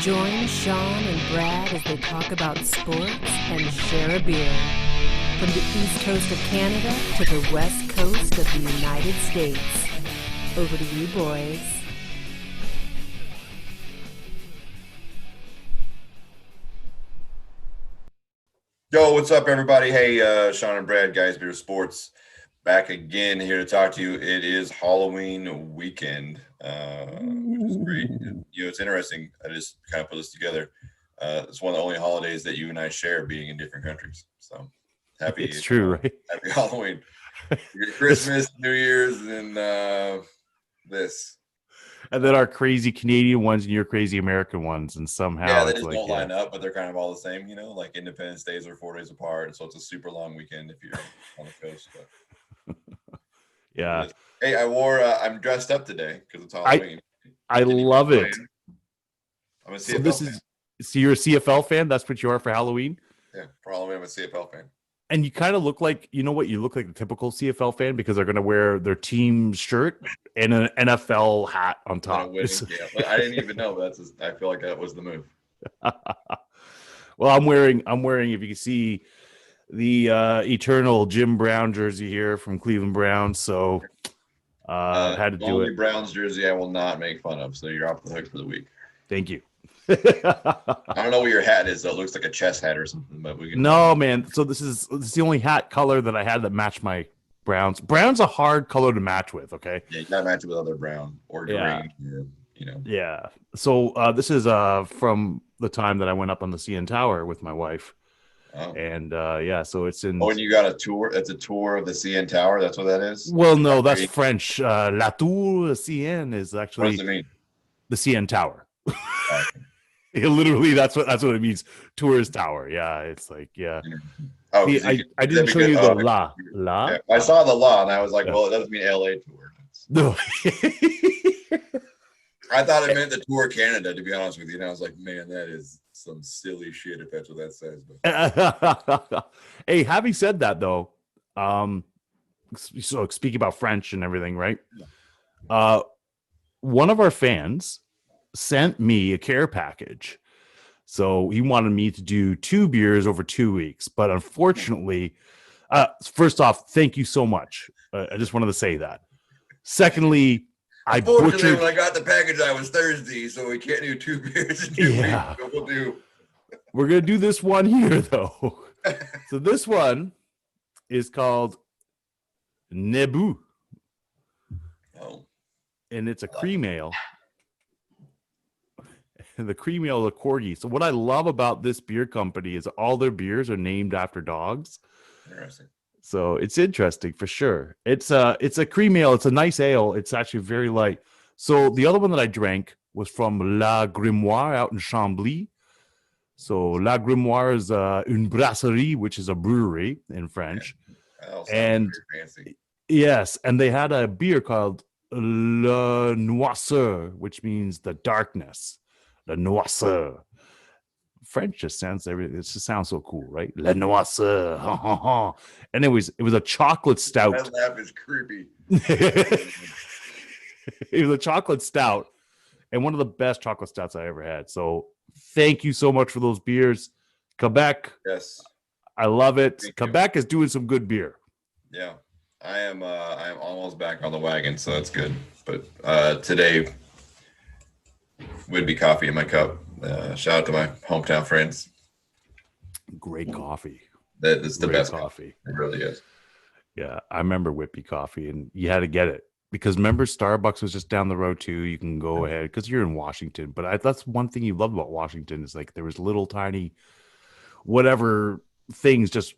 Join Sean and Brad as they talk about sports and share a beer. From the east coast of Canada to the west coast of the United States. Over to you, boys. Yo, what's up, everybody? Hey, Sean and Brad, Guys Beer Sports, back again here to talk to you. It is Halloween weekend, which is great. You know, it's interesting. I just kind of put this together. It's one of the only holidays that you and I share, being in different countries. So happy! It's true, right? Happy Halloween, Christmas, New Year's, and this. And then our crazy Canadian ones and your crazy American ones, and somehow they just don't line up, but they're kind of all the same, you know, like Independence Days are 4 days apart, so it's a super long weekend if you're on the coast. But yeah. Hey, I'm dressed up today because it's Halloween. I love it. I'm a CFL fan. So you're a CFL fan? That's what you are for Halloween? Yeah, for Halloween I'm a CFL fan. And you kind of look like, you know what, you look like the typical CFL fan because they're going to wear their team shirt and an NFL hat on top. But I didn't even know. I feel like that was the move. Well, I'm wearing, if you can see, the eternal Jim Brown jersey here from Cleveland Browns. So had to do it. Browns jersey I will not make fun of. So you're off the hook for the week. Thank you. I don't know what your hat is though. It looks like a chest hat or something, but we can. No, man. So this is the only hat color that I had that matched my Browns. Brown's a hard color to match with. Okay. Yeah, you gotta match it with other brown or green. Yeah. You know. Yeah. So this is from the time that I went up on the CN Tower with my wife. Oh. And so it's in. Oh, and you got a tour. It's a tour of the CN Tower. That's what that is. Well, no, that's French. La Tour CN is actually. What does it mean? The CN Tower. Literally, that's what it means. Tourist tower. Yeah, it's like Oh, see, I didn't show you the la. Yeah, I saw the la, and I was like, well, it doesn't mean LA tour. No. I thought it meant the Tour Canada, to be honest with you. And I was like, man, that is some silly shit if that's what that says. But hey, having said that, though, so speaking about French and everything, right? One of our fans sent me a care package. So he wanted me to do 2 beers over 2 weeks. But unfortunately, first off, thank you so much. I just wanted to say that. Secondly, unfortunately, when I got the package, I was Thursday, so we can't do 2 beers in 2 weeks. We're going to do this one here, though. So this one is called Nebu. Oh. And it's a cream ale. The cream ale, the corgi. So what I love about this beer company is all their beers are named after dogs. Interesting. So it's interesting for sure. It's a cream ale. It's a nice ale. It's actually very light. So the other one that I drank was from La Grimoire out in Chambly. So La Grimoire is une brasserie, which is a brewery in French. And fancy. Yes, and they had a beer called Le Noirceur, which means the darkness. Le Noirceur. French just sounds everything. It just sounds so cool, right? Le Noirceur. And it was a chocolate stout. That laugh is creepy. It was a chocolate stout, and one of the best chocolate stouts I ever had. So thank you so much for those beers, Quebec. Yes, I love it. Quebec is doing some good beer. Yeah, I am almost back on the wagon, so that's good. But today would be coffee in my cup. Shout out to my hometown friends. Great coffee. That is the best coffee. It really is. Yeah, I remember Whippy coffee, and you had to get it because remember Starbucks was just down the road too. You can go ahead because you're in Washington, but that's one thing you love about Washington is like there was little tiny whatever things just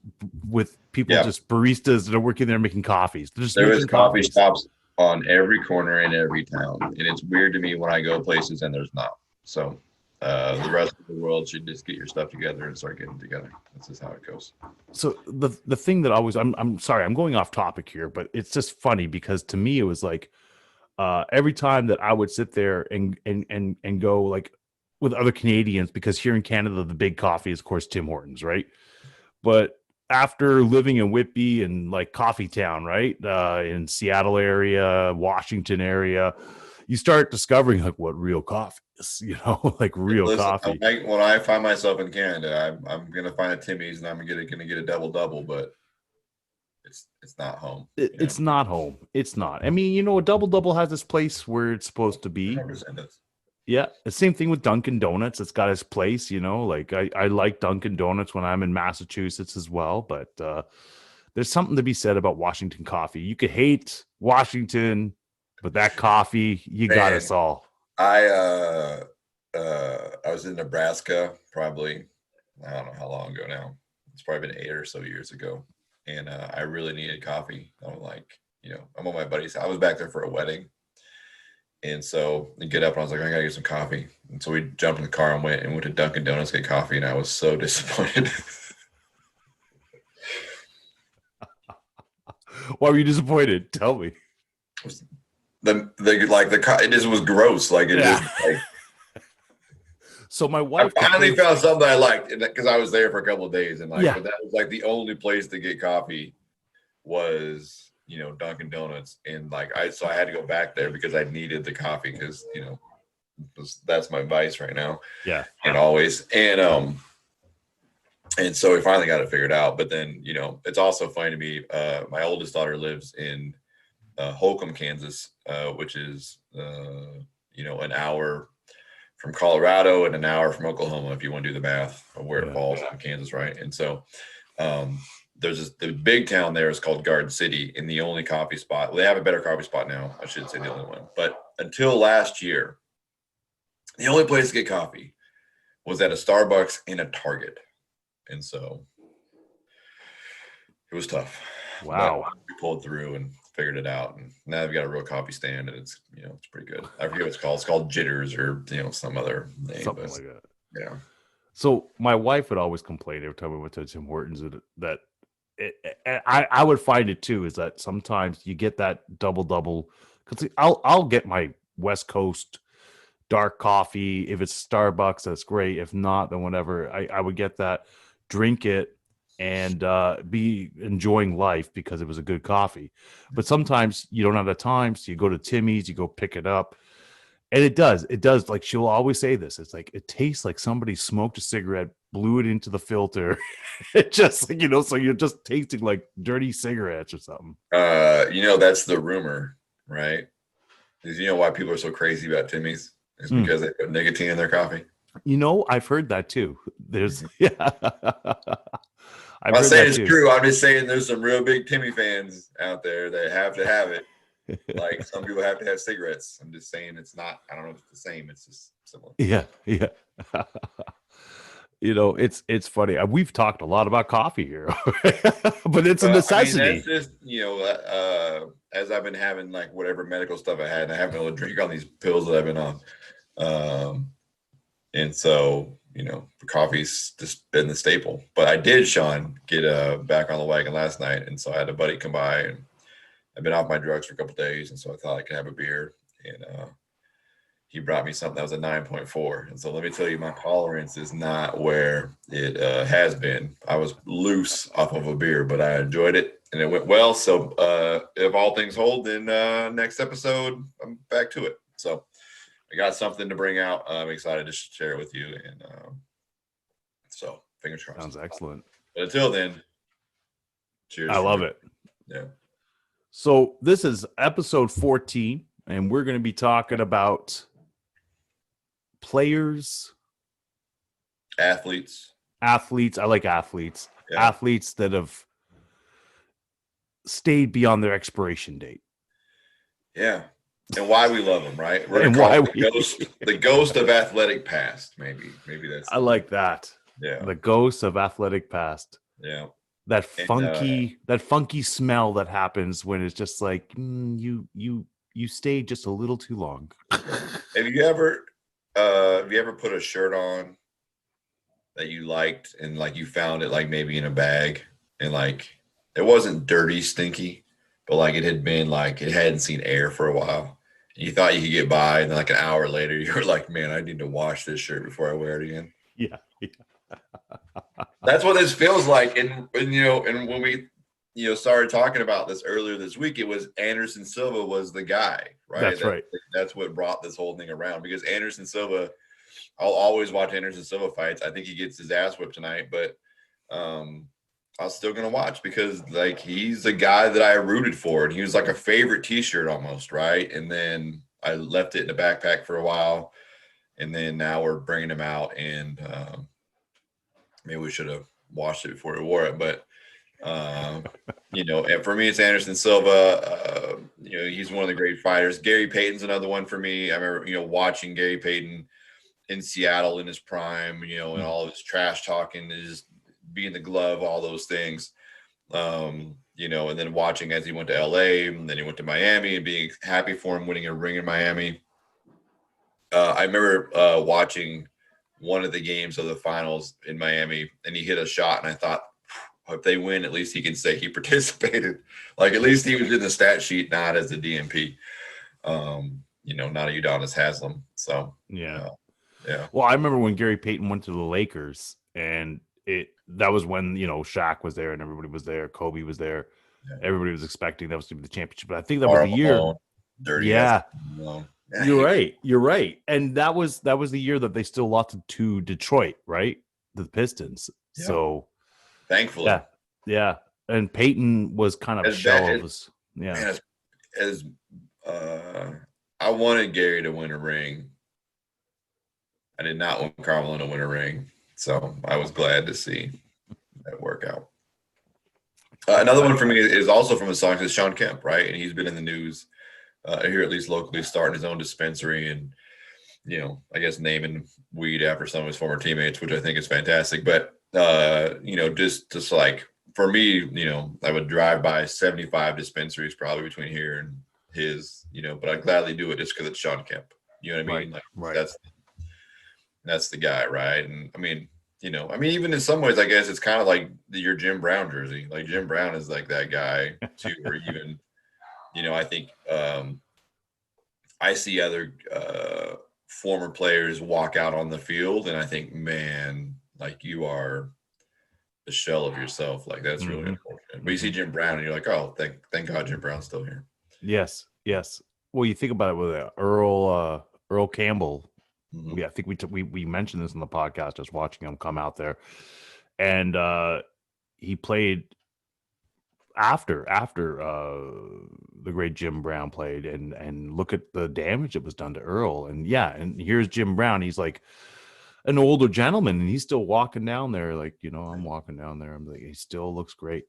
with people just baristas that are working there making coffees. There was coffee shops on every corner in every town, and it's weird to me when I go places and there's not. So the rest of the world should just get your stuff together and start getting together. That's just how it goes. So the thing that always I'm sorry, I'm going off topic here, but it's just funny because to me it was like every time that I would sit there and go like with other Canadians, because here in Canada the big coffee is of course Tim Hortons, right? But after living in Whitby and like Coffee Town, right, in Seattle area, Washington area, you start discovering like what real coffee is, like real coffee. When I find myself in Canada, I'm gonna find a Timmy's and I'm gonna get a double, but it's not home. It's not home. It's not. I mean, a double has this place where it's supposed to be. Yeah, the same thing with Dunkin' Donuts. It's got its place, like I like Dunkin' Donuts when I'm in Massachusetts as well, but there's something to be said about Washington coffee. You could hate Washington, but that coffee, you got us all. I was in Nebraska probably, I don't know how long ago now. It's probably been 8 or so years ago. And I really needed coffee. I'm like, I'm on my buddy's. I was back there for a wedding. And so I get up and I was like, I gotta get some coffee. And so we jumped in the car and went to Dunkin' Donuts to get coffee. And I was so disappointed. Why were you disappointed? Tell me. It just was gross. Like it just like. So my wife finally found something I liked because I was there for a couple of days but that was like the only place to get coffee was Dunkin' Donuts, and so I had to go back there because I needed the coffee because that's my vice right now. Yeah, and always and so we finally got it figured out. But then it's also funny to me. My oldest daughter lives in Holcomb, Kansas, which is an hour from Colorado and an hour from Oklahoma, if you want to do the math of where it falls in Kansas, right? And so there's the big town there is called Garden City, and the only coffee spot, well, they have a better coffee spot now, I should say the only one, but until last year, the only place to get coffee was at a Starbucks and a Target. And so it was tough. Wow. But we pulled through and figured it out, and now we've got a real coffee stand, and it's it's pretty good. I forget what it's called. It's called Jitters or some other name, something like that. Yeah. So my wife would always complain every time we went to Tim Hortons that I would find it too, is that sometimes you get that double because I'll get my West Coast dark coffee. If it's Starbucks, that's great. If not, then whatever. I would get that, drink it, and be enjoying life because it was a good coffee. But sometimes you don't have the time, so you go to Timmy's, you go pick it up, and it does like she'll always say this, it's like it tastes like somebody smoked a cigarette, blew it into the filter. It just so you're just tasting like dirty cigarettes or something. That's the rumor, right? Because why people are so crazy about Timmy's is because they put nicotine in their coffee. I've heard that too. There's I'm not saying it's true. I'm just saying there's some real big Timmy fans out there that have to have it. Like some people have to have cigarettes. I'm just saying it's not. I don't know if it's the same. It's just similar. Yeah. It's funny. We've talked a lot about coffee here, but it's a necessity. That's just as I've been having like whatever medical stuff I had, and I haven't been able to drink on these pills that I've been on, and so. Coffee's just been the staple. But I did, Sean, get back on the wagon last night, and so I had a buddy come by, and I've been off my drugs for a couple of days, and so I thought I could have a beer, and he brought me something that was a 9.4, and so let me tell you, my tolerance is not where it has been. I was loose off of a beer, but I enjoyed it, and it went well. So if all things hold, then next episode I'm back to it. So. I got something to bring out. I'm excited to share it with you. And so fingers crossed. Sounds excellent. But until then, cheers. I love it. Yeah. So this is episode 14, and we're going to be talking about players. Athletes. I like athletes. Yeah. Athletes that have stayed beyond their expiration date. Yeah. And why we love them, right? We're and why the ghost of athletic past, maybe that's. I like that. Yeah, the ghost of athletic past. Yeah, that funky smell that happens when it's just like you stayed just a little too long. Have you ever put a shirt on that you liked and like you found it like maybe in a bag and like it wasn't dirty, stinky? But like it had been like it hadn't seen air for a while. And you thought you could get by, and then like an hour later, you were like, "Man, I need to wash this shirt before I wear it again." Yeah. That's what this feels like. And when we started talking about this earlier this week, it was Anderson Silva was the guy, right? That's right. That's what brought this whole thing around, because Anderson Silva, I'll always watch Anderson Silva fights. I think he gets his ass whipped tonight, but I was still going to watch because like he's the guy that I rooted for, and he was like a favorite t-shirt almost, right? And then I left it in the backpack for a while, and then now we're bringing him out, and maybe we should have washed it before we wore it, but and for me, it's Anderson Silva. He's one of the great fighters. Gary Payton's another one for me. I remember, watching Gary Payton in Seattle in his prime, and all of his trash talking, his being the glove, all those things. And then watching as he went to LA, and then he went to Miami, and being happy for him winning a ring in Miami. I remember watching one of the games of the finals in Miami, and he hit a shot, and I thought, if they win, at least he can say he participated. Like, at least he was in the stat sheet, not as a DMP. Not a Udonis Haslam. So yeah. Yeah. Well, I remember when Gary Payton went to the Lakers, and that was when Shaq was there and everybody was there. Kobe was there. Yeah. Everybody was expecting that was to be the championship. But I think that was the year. Dirty. Yeah. You're right. And that was the year that they still lost to Detroit, right? The Pistons. Yeah. So thankfully. Yeah. And Peyton was kind of a shell of us. Yeah. As I wanted Gary to win a ring. I did not want Carmelo to win a ring. So I was glad to see that work out. Another one for me is also from a song, is Sean Kemp, right? And he's been in the news here, at least locally, starting his own dispensary and, I guess naming weed after some of his former teammates, which I think is fantastic. But, just like for me, I would drive by 75 dispensaries probably between here and his, but I'd gladly do it just because it's Sean Kemp. You know what I mean? Right. That's the guy, right? And I mean, even in some ways, I guess it's kind of like your Jim Brown jersey. Like Jim Brown is like that guy too, or even, I think I see other former players walk out on the field, and I think, man, like you are the shell of yourself. Like that's really unfortunate. But you see Jim Brown, and you're like, oh, thank God Jim Brown's still here. Yes. Well, you think about it with Earl Campbell. Mm-hmm. Yeah, I think we mentioned this in the podcast, just watching him come out there, and he played after the great Jim Brown played, and look at the damage that was done to Earl, and here's Jim Brown. He's like an older gentleman, and he's still walking down there, like I'm walking down there. I'm like, he still looks great.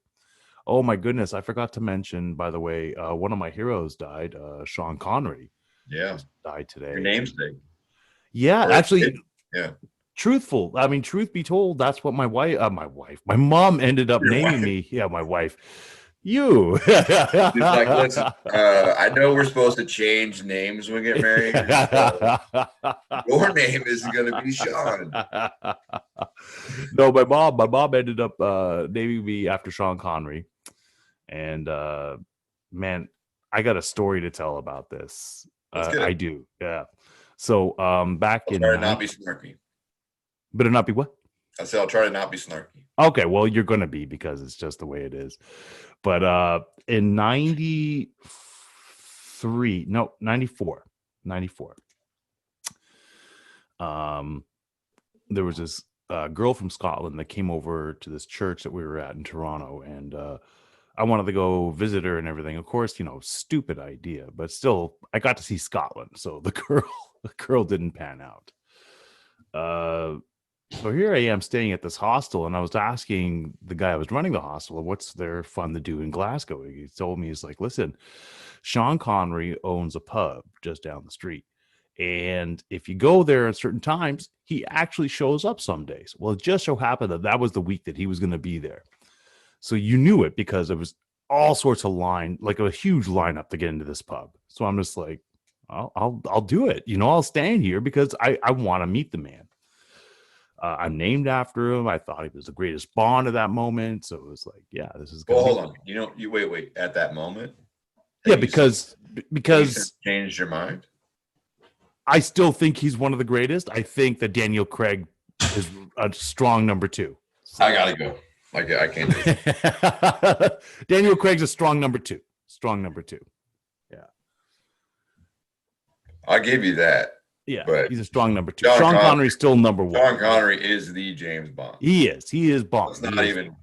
Oh my goodness, I forgot to mention, by the way, one of my heroes died. Sean Connery, died today. Your namesake. Yeah, actually, yeah. Truth be told, that's what my mom ended up naming me. Yeah, my wife. You. She's like, listen, I know we're supposed to change names when we get married. Your name is going to be Sean. No, my mom ended up naming me after Sean Connery, and man, I got a story to tell about this. I do, yeah. So back in try to not be snarky. Better not be what? I said I'll try to not be snarky. Okay, well you're gonna be, because it's just the way it is. But in 94, there was this girl from Scotland that came over to this church that we were at in Toronto, and I wanted to go visit her and everything. Of course, stupid idea, but still, I got to see Scotland. So the girl didn't pan out. So here I am staying at this hostel, and I was asking the guy who was running the hostel, what's there fun to do in Glasgow? He told me, he's like, listen, Sean Connery owns a pub just down the street. And if you go there at certain times, he actually shows up some days. Well, it just so happened that was the week that he was going to be there. So you knew it because there was all sorts of line, like a huge lineup to get into this pub. So I'm just like, I'll do it. I'll stand here because I want to meet the man. I'm named after him. I thought he was the greatest Bond at that moment. So it was like, yeah, this is good. Well, hold on. You wait. At that moment? Yeah, because changed your mind? I still think he's one of the greatest. I think that Daniel Craig is a strong number 2. So. I gotta go. I can't do it. Daniel Craig's a strong number 2. Strong number 2. Yeah. I'll give you that. Yeah, but he's a strong number 2. Sean Connery's still number 1. Sean Connery is the James Bond. He is Bond.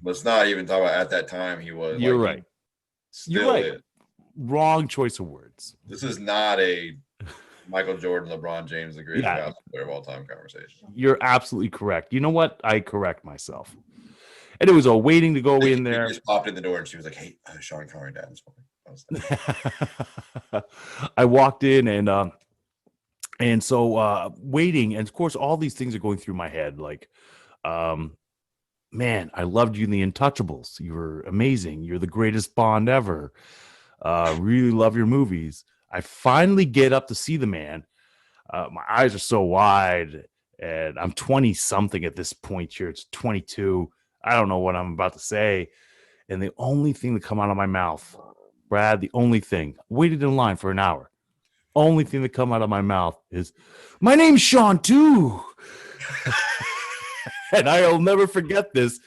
Let's not even talk about at that time he was. You're right. You're right. Is. Wrong choice of words. This is not a Michael Jordan, LeBron James, the greatest basketball player of all time conversation. You're absolutely correct. You know what? I correct myself. And it was a waiting to go in there. She just popped in the door and she was like, "Hey, Sean Connery died this morning." I walked in and so waiting, and of course all these things are going through my head, like, man, I loved you in The Untouchables. You were amazing. You're the greatest Bond ever. Really love your movies. I finally get up to see the man. My eyes are so wide, and I'm 20 something at this point here. It's 22. I don't know what I'm about to say. And the only thing that come out of my mouth, Brad, the only thing, waited in line for an hour. Only thing that come out of my mouth is, "My name's Sean too." And I'll never forget this.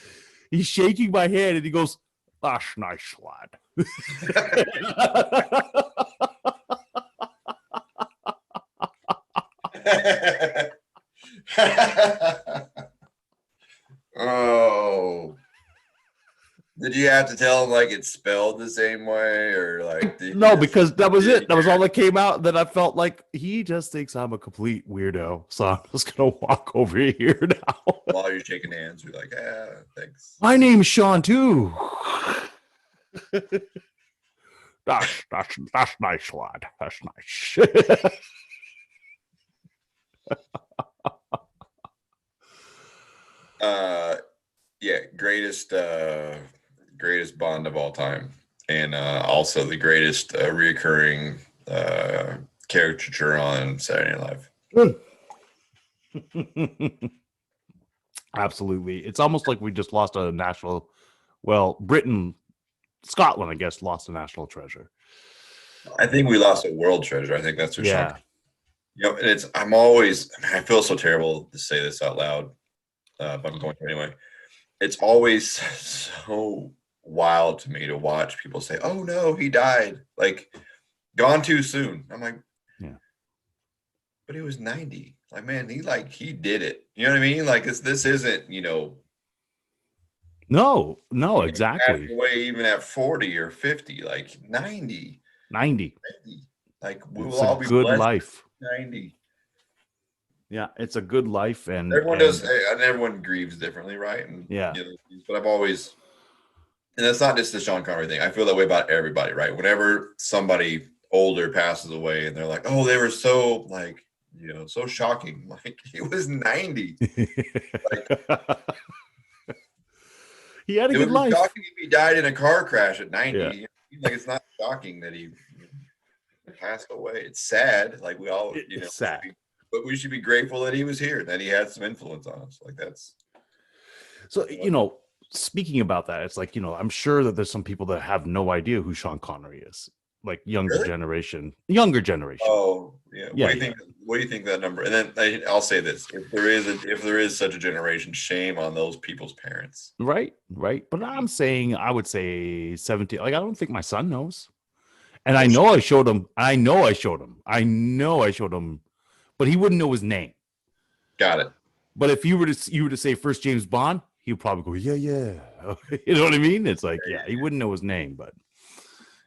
He's shaking my hand and he goes, "That's nice, lad." Oh, did you have to tell him like it's spelled the same way, or like? No, because that was it. That was all that came out. That I felt like he just thinks I'm a complete weirdo, so I'm just gonna walk over here now. While you're shaking hands, you're like, "Yeah, thanks." My name's Sean too. That's nice, lad. That's nice. Yeah, greatest Bond of all time, and also the greatest reoccurring caricature on Saturday Night Live. Absolutely. It's almost like we just lost a national, well, Scotland, I guess, lost a national treasure. I think we lost a world treasure. I think that's for sure. You know, and I feel so terrible to say this out loud, but I'm going to anyway. It's always so wild to me to watch people say, "Oh no, he died, like gone too soon." I'm like, yeah, but he was 90. Like, man, he did it. You know what I mean? Like this isn't, No, exactly. Away even at 40 or 50, like 90. Like we will all be good blessed. Life. 90. Yeah, it's a good life, and everyone grieves differently, right? And yeah, but I've always, and it's not just the Sean Connery thing. I feel that way about everybody, right? Whenever somebody older passes away, and they're like, "Oh, they were so so shocking." Like he was 90. Like, he had a good life. Shocking if he died in a car crash at 90. Yeah. Like it's not shocking that he passed away. It's sad. Like we all, it's sad. But we should be grateful that he was here, that he had some influence on us. Like that's. So, speaking about that, it's like, I'm sure that there's some people that have no idea who Sean Connery is. Like younger generation. Oh, yeah. What do you think that number? And then I'll say this: if there is such a generation, shame on those people's parents. Right. But I'm saying, I would say 17. Like I don't think my son knows, and I know I showed him. But he wouldn't know his name. Got it. But if you were to say first James Bond, he would probably go, yeah. You know what I mean? It's like, yeah, he wouldn't know his name, but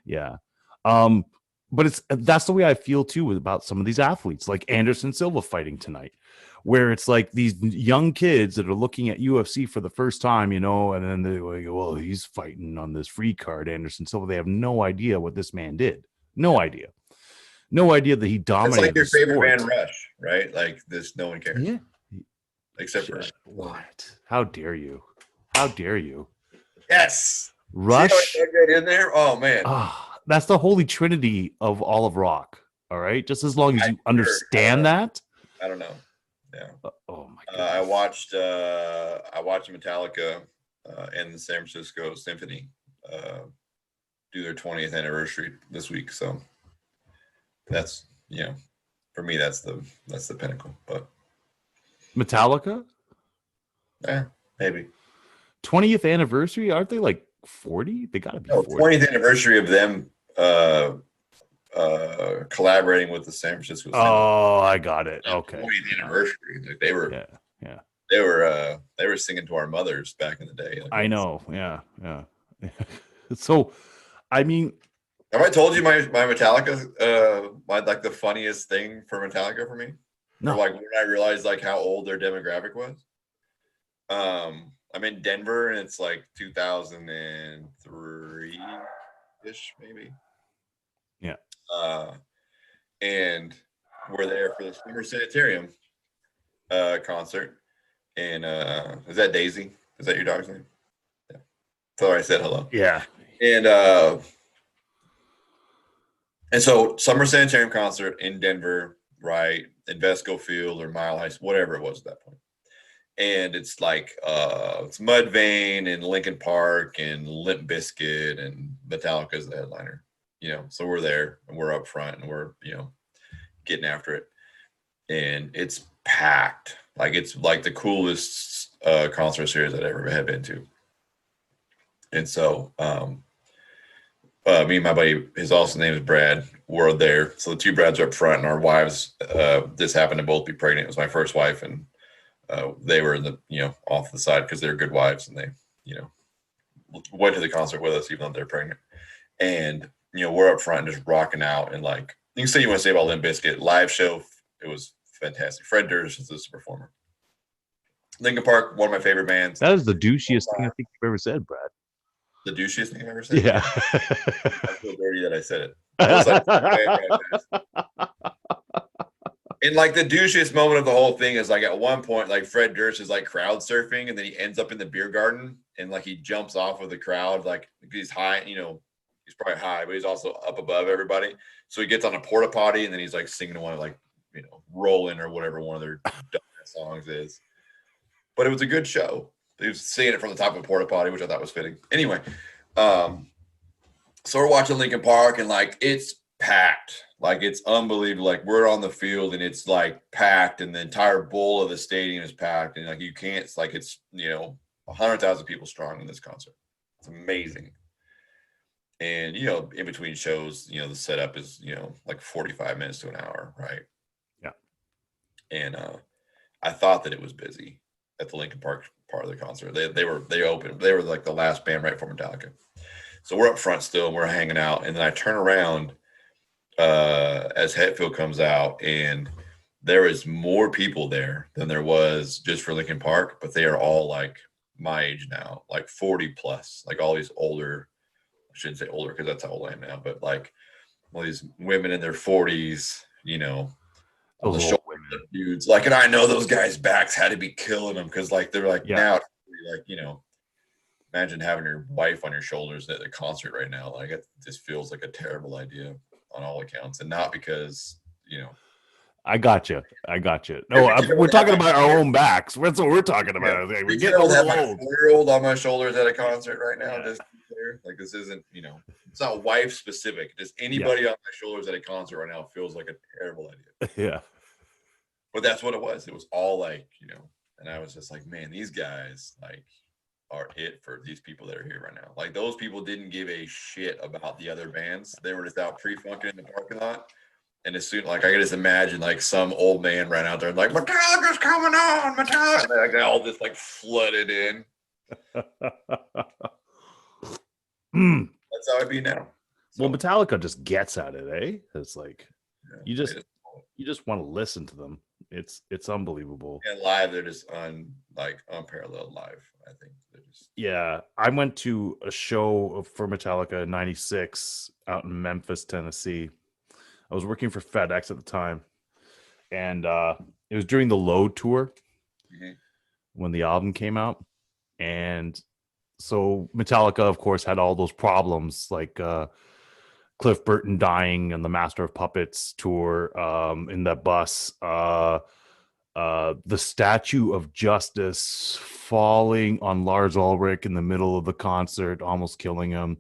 yeah. But that's the way I feel too about some of these athletes, like Anderson Silva fighting tonight, where it's like these young kids that are looking at UFC for the first time, and then they go, "Well, he's fighting on this free card, Anderson Silva." They have no idea what this man did. No idea that he dominated. It's like your favorite band, Rush, right? Like this, no one cares. Yeah. Except for what? How dare you? Yes. Rush. See how I got in there? Oh man. That's the holy trinity of all of rock. All right. Just as long as you understand that. I don't know. Yeah. Oh my God. I watched Metallica and the San Francisco Symphony do their 20th anniversary this week. So that's, for me, that's the pinnacle. But Metallica? Yeah, maybe. 20th anniversary? Aren't they like 40? They got to be 40. 20th anniversary of them collaborating with the San Francisco Cinema. Oh, I got it. Okay. 20th anniversary. Like they were, yeah. They were singing to our mothers back in the day. Like, I know. Yeah. So, I mean, have I told you my Metallica? My like the funniest thing for Metallica for me. No. Or like when I realized like how old their demographic was. I'm in Denver and it's like 2003 ish, maybe. Yeah. And we're there for the Summer Sanitarium concert. And is that Daisy? Is that your dog's name? Yeah. So I said hello. Yeah. And so Summer Sanitarium concert in Denver, right? Invesco Field or Mile High, whatever it was at that point. And it's like it's Mudvayne and Linkin Park and Limp Bizkit and Metallica's the headliner. So we're there and we're up front and we're getting after it, and it's packed. Like it's like the coolest concert series I'd ever have been to. And so me and my buddy, his also name is Brad, we're there. So the two Brads are up front, and our wives this happened to both be pregnant. It was my first wife, and they were in the off the side because they're good wives, and they went to the concert with us even though they're pregnant. And we're up front and just rocking out, and like you can say you want to say about Limp Bizkit live show, it was fantastic. Fred Durst is the performer. Linkin Park, one of my favorite bands. That is the douchiest thing I think you've ever said, Brad. The douchiest thing I've ever said? Yeah. I feel dirty that I said it. I was like, and like the douchiest moment of the whole thing is like at one point, like Fred Durst is like crowd surfing, and then he ends up in the beer garden, and like he jumps off of the crowd, like he's high, he's probably high, but he's also up above everybody. So he gets on a porta potty, and then he's like singing one of like, Rollin' or whatever one of their songs is. But it was a good show. He was singing it from the top of a porta potty, which I thought was fitting. Anyway, so we're watching Linkin Park, and like it's packed. Like it's unbelievable. Like we're on the field and it's like packed, and the entire bowl of the stadium is packed, and like you can't. It's like it's 100,000 people strong in this concert. It's amazing. And in between shows, the setup is like 45 minutes to an hour, right? Yeah. And I thought that it was busy at the Linkin Park part of the concert. They opened. They were like the last band right before Metallica. So we're up front still, and we're hanging out. And then I turn around as Hetfield comes out, and there is more people there than there was just for Linkin Park, but they are all like my age now, like 40 plus, like all these older, I shouldn't say older because that's how old I am now, but like all these women in their 40s, on the shoulder dudes. Like, and I know those guys' backs had to be killing them because like they're like now, like imagine having your wife on your shoulders at a concert right now. Like it just feels like a terrible idea on all accounts, and not because I got you. No, we're talking about our own backs. That's what we're talking about. Yeah. We're getting a little old. 4-year-old on my shoulders at a concert right now. Just like this isn't, it's not wife specific. Just anybody on my shoulders at a concert right now feels like a terrible idea. Yeah. But that's what it was. It was all like, and I was just like, man, these guys like are it for these people that are here right now. Like those people didn't give a shit about the other bands. They were just out pre-funking in the parking lot. And as soon, like I can just imagine like some old man ran out there and like, Metallica's coming on, Metallica. And like, they all just like flooded in. That's how it be now. So, well, Metallica just gets at it, eh? It's like you just want to listen to them. It's unbelievable. And live, they're just unparalleled live. I think they're just. Yeah, I went to a show for Metallica in '96 out in Memphis, Tennessee. I was working for FedEx at the time, and it was during the Load tour when the album came out. And so Metallica, of course, had all those problems like Cliff Burton dying on the Master of Puppets tour in that bus. The Statue of Justice falling on Lars Ulrich in the middle of the concert, almost killing him.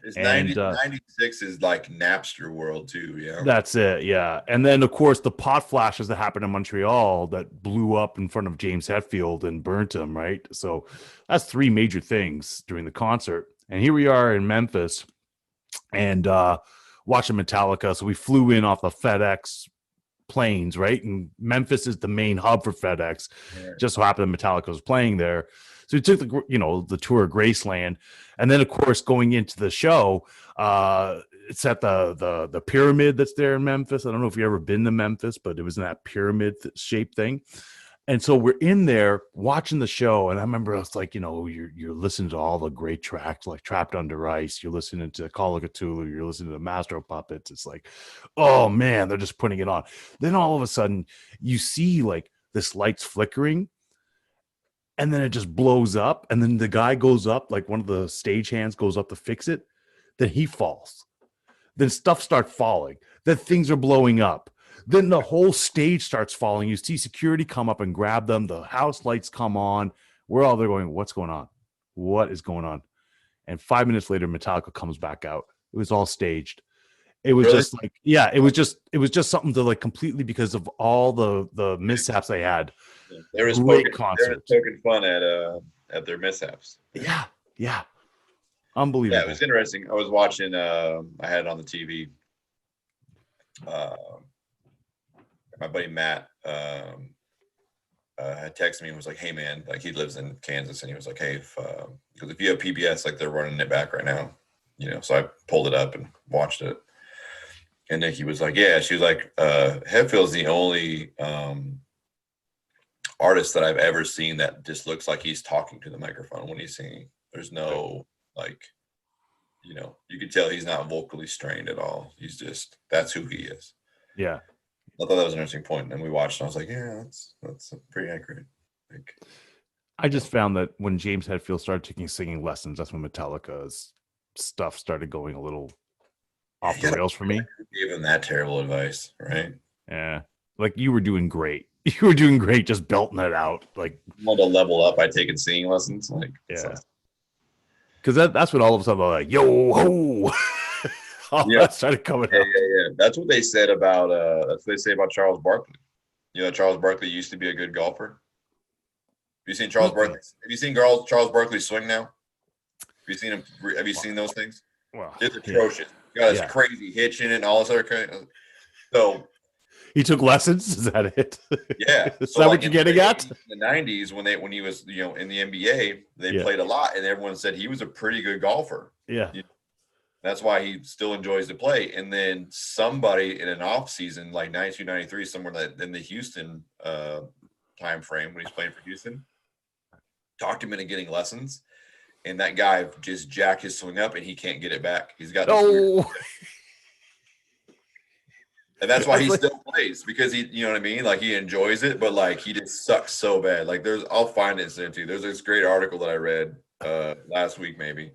It's And 96 is like Napster world too. Yeah. that's it. Yeah. And then, of course, the pot flashes that happened in Montreal that blew up in front of James Hetfield and burnt him, right? So that's three major things during the concert. And here we are in Memphis and watching Metallica. So we flew in off the FedEx planes, right? And Memphis is the main hub for FedEx. Yeah. Just so happened Metallica was playing there. So we took the tour of Graceland, and then of course going into the show, it's at the pyramid that's there in Memphis. I don't know if you've ever been to Memphis, but it was in that pyramid shaped thing. And so we're in there watching the show, and I remember it's like, you're listening to all the great tracks like Trapped Under Ice, you're listening to Call of Cthulhu, you're listening to Master of Puppets. It's like, oh man, they're just putting it on. Then all of a sudden you see like this light's flickering, and then it just blows up, and then the guy goes up, like one of the stagehands goes up to fix it, then he falls. Then stuff starts falling. Then things are blowing up. Then the whole stage starts falling. You see security come up and grab them. The house lights come on. We're all there going, what's going on? What is going on? And 5 minutes later, Metallica comes back out. It was all staged. It was Really? just like, yeah, it was just something to like completely, because of all the mishaps they had. They were Great concerts. Poking fun at their mishaps. Yeah. Unbelievable. Yeah, it was interesting. I was watching. I had it on the TV. My buddy Matt had texted me and was like, "Hey man, like he lives in Kansas, and he was like, hey, because if you have PBS, like they're running it back right now, So I pulled it up and watched it, and then he was like, yeah, she was like, Hetfield's the only artist that I've ever seen that just looks like he's talking to the microphone when he's singing. There's no like, you can tell he's not vocally strained at all. He's just, that's who he is." Yeah. I thought that was an interesting point, and we watched, and I was like, yeah, that's pretty accurate. I just found that when James Hetfield started taking singing lessons, that's when Metallica's stuff started going a little off the rails for me. Gave him that terrible advice, right? Yeah. Like you were doing great. You were doing great just belting it out. Like, you want to level up by taking singing lessons. Like, yeah. Because that's when all of a sudden they're like, yo ho. That started coming out. Yeah. That's what they said about that's what they say about Charles Barkley. Charles Barkley used to be a good golfer. Have you seen Charles Barkley? Have you seen Charles Barkley swing now? Have you seen him? Have you seen those things? Well, it's atrocious. He got his crazy hitch in it and all this other kind of, so he took lessons. Is that it? Yeah. Is that what you're getting at? In the 90s, when he was in the NBA, they played a lot, and everyone said he was a pretty good golfer. Yeah. That's why he still enjoys to play. And then somebody in an off season, like 92, 93, somewhere in the Houston time frame when he's playing for Houston, talked him into getting lessons. And that guy just jacked his swing up, and he can't get it back. He's got and that's why he still plays, because he, you know what I mean? Like he enjoys it, but like he just sucks so bad. Like I'll find it there too. There's this great article that I read last week, maybe,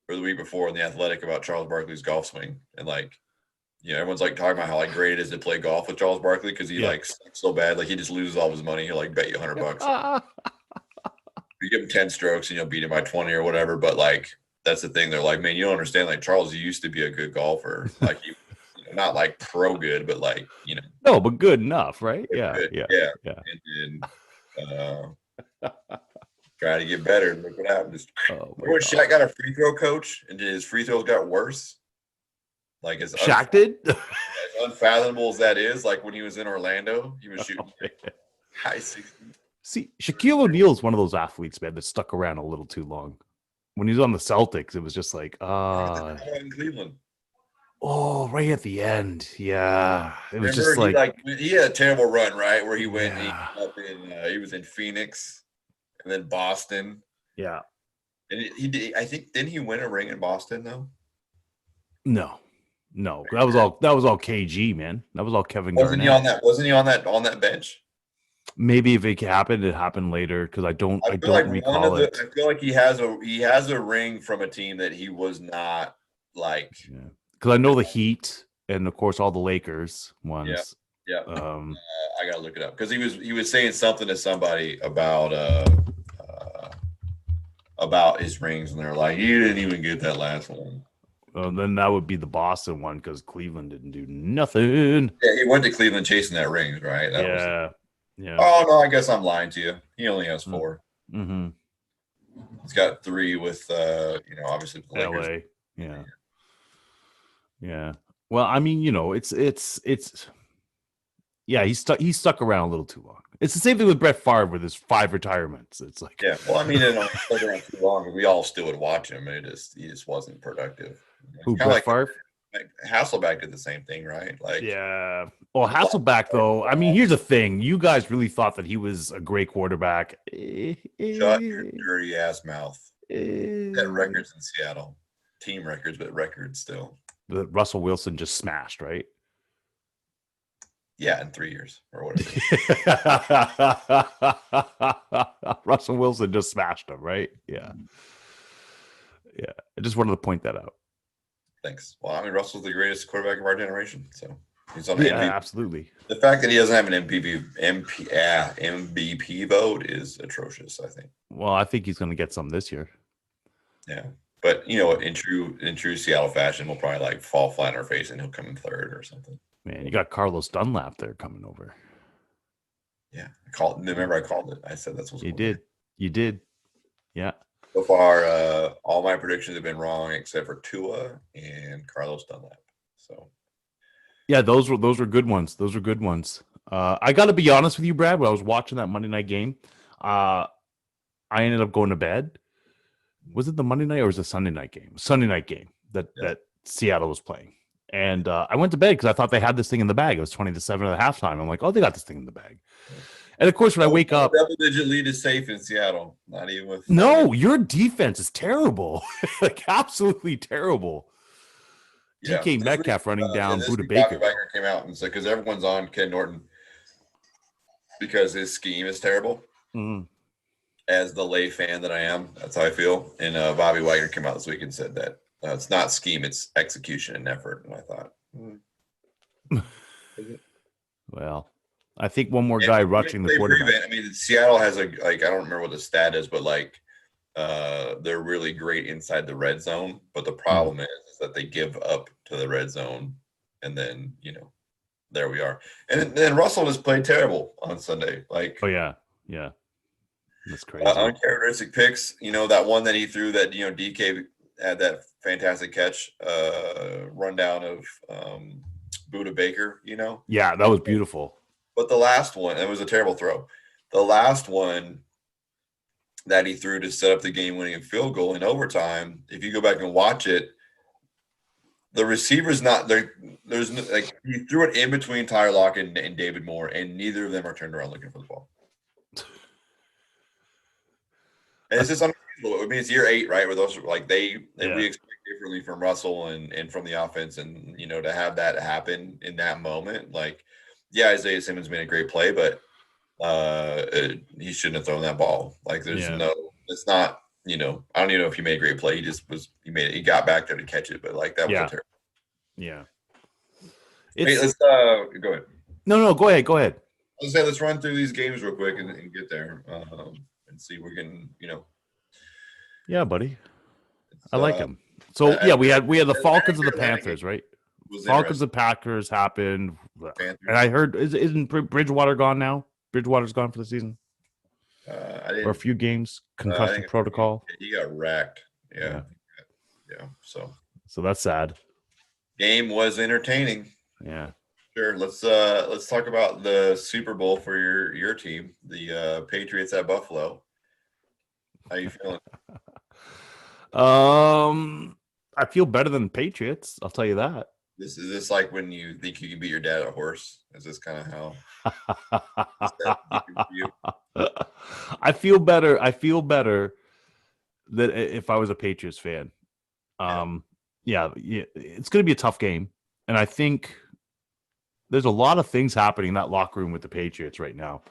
or the week before in The Athletic about Charles Barkley's golf swing. And like, everyone's like talking about how like great it is to play golf with Charles Barkley, because he like sucks so bad. Like he just loses all of his money. He'll like bet you $100. You give him 10 strokes and you'll beat him by 20 or whatever. But like, that's the thing. They're like, man, you don't understand. Like Charles used to be a good golfer. Like he, not like pro good, but like, no, but good enough, right? Yeah. And then try to get better. And look what happened. When Shaq got a free throw coach and his free throws got worse, like as Shaq did, as unfathomable as that is. Like when he was in Orlando, he was shooting high 60s. See, Shaquille O'Neal is one of those athletes, man, that stuck around a little too long. When he was on the Celtics, it was just like, in Cleveland. Oh, right at the end. Yeah. It was just he had a terrible run, right? Where he went he was in Phoenix and then Boston. Yeah. And he did, I think, didn't he win a ring in Boston though? No. That was all KG, man. That was all Kevin Garnett. Wasn't he on that bench? Maybe if it happened later, because I don't recall it. I feel like he has a ring from a team that he was not like. Yeah. Because I know the Heat and of course all the Lakers ones. Yeah. I gotta look it up, because he was saying something to somebody about his rings, and they're like, you didn't even get that last one. Then that would be the Boston one because Cleveland didn't do nothing. Yeah, he went to Cleveland chasing that ring, right? Yeah. Oh no, I guess I'm lying to you. He only has 4. Mm-hmm. He's got 3 with obviously with the Lakers. LA. Yeah. Well, I mean, it's yeah, he's stuck around a little too long. It's the same thing with Brett Favre with his 5 retirements. It's like, yeah. Well, I mean, it only stuck around too long. We all still would watch him. He just wasn't productive. Who, Brett Favre? Like Hasselbeck did the same thing, right? Like, yeah. Well, Hasselbeck, though, I mean, here's the thing. You guys really thought that he was a great quarterback. Shut your dirty ass mouth. Got records in Seattle. Team records, but records still. That Russell Wilson just smashed, right? Yeah, in 3 years or whatever. Russell Wilson just smashed him, right? Yeah. Yeah. I just wanted to point that out. Thanks. Well, I mean, Russell's the greatest quarterback of our generation, so he's on the MVP. Absolutely. The fact that he doesn't have an MVP vote is atrocious, I think. Well, I think he's going to get some this year. Yeah, but in true Seattle fashion, we'll probably like fall flat in our face and he'll come in 3rd or something. Man, you got Carlos Dunlap there coming over. Yeah, remember I called it. I said that's what's you did. You did. Yeah. So far, all my predictions have been wrong except for Tua and Carlos Dunlap. So, yeah, those were good ones. Those were good ones. I got to be honest with you, Brad. When I was watching that Monday night game, I ended up going to bed. Was it the Monday night or was it the Sunday night game? Sunday night game that Seattle was playing. And I went to bed because I thought they had this thing in the bag. It was 20-7 at halftime. I'm like, oh, they got this thing in the bag. And of course, when I wake up, double-digit lead is safe in Seattle. Not even with your defense is terrible, like absolutely terrible. Yeah. DK Metcalf running down Buda Baker. Baker came out and said because everyone's on Ken Norton because his scheme is terrible. Mm-hmm. As the lay fan that I am, that's how I feel. And Bobby Wagner came out this week and said that it's not scheme, it's execution and effort. And I thought, well, I think one more guy rushing the quarterback. I mean, Seattle has I don't remember what the stat is, but they're really great inside the red zone. But the problem is that they give up to the red zone, and then there we are. And then Russell just played terrible on Sunday. Like, oh yeah, that's crazy. Uncharacteristic picks. That one that he threw that DK had that fantastic catch, rundown of Buda Baker. Yeah, that was beautiful. But the last one, it was a terrible throw. The last one that he threw to set up the game-winning field goal in overtime, if you go back and watch it, the receiver's not there. There's no, he threw it in between Tyler Lockett and David Moore, and neither of them are turned around looking for the ball. And it's just unbelievable. I mean, it's year 8, right? Where those we expect differently from Russell and from the offense, and to have that happen in that moment, Isaiah Simmons made a great play, but he shouldn't have thrown that ball. It's not. I don't even know if he made a great play. He got back there to catch it, but that was a terrible. Yeah. Let's go ahead. No, go ahead. Let's run through these games real quick and get there and see we're getting. Yeah, buddy. I like him. So we had the Falcons and the Panthers, right? Falcons and Packers happened, Panthers. And I heard isn't Bridgewater gone now? Bridgewater's gone for the season. For a few games, concussion protocol. He got racked. Yeah. So that's sad. Game was entertaining. Yeah. Sure. Let's talk about the Super Bowl for your team, the Patriots at Buffalo. How you feeling? I feel better than the Patriots. I'll tell you that. Is this like when you think you can beat your dad at a horse? Is this kind of how? I feel better. That if I was a Patriots fan, it's going to be a tough game, and I think there's a lot of things happening in that locker room with the Patriots right now.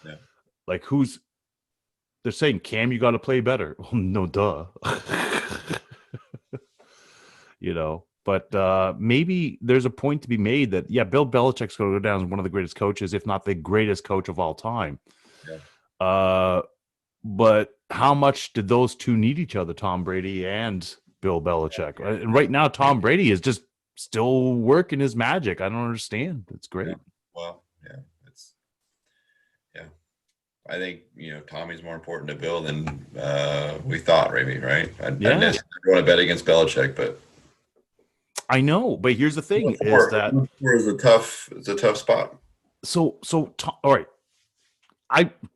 Yeah, they're saying, Cam, you got to play better. Well, no, duh. But maybe there's a point to be made that, Bill Belichick's going to go down as one of the greatest coaches, if not the greatest coach of all time. Yeah. But how much did those two need each other, Tom Brady and Bill Belichick. And right now, Tom Brady is just still working his magic. I don't understand. It's great. Yeah. Well, yeah, I think Tommy's more important to Bill than we thought, maybe, right? I didn't want to bet against Belichick, but I know. But here's the thing: is that it's a tough spot. So all right.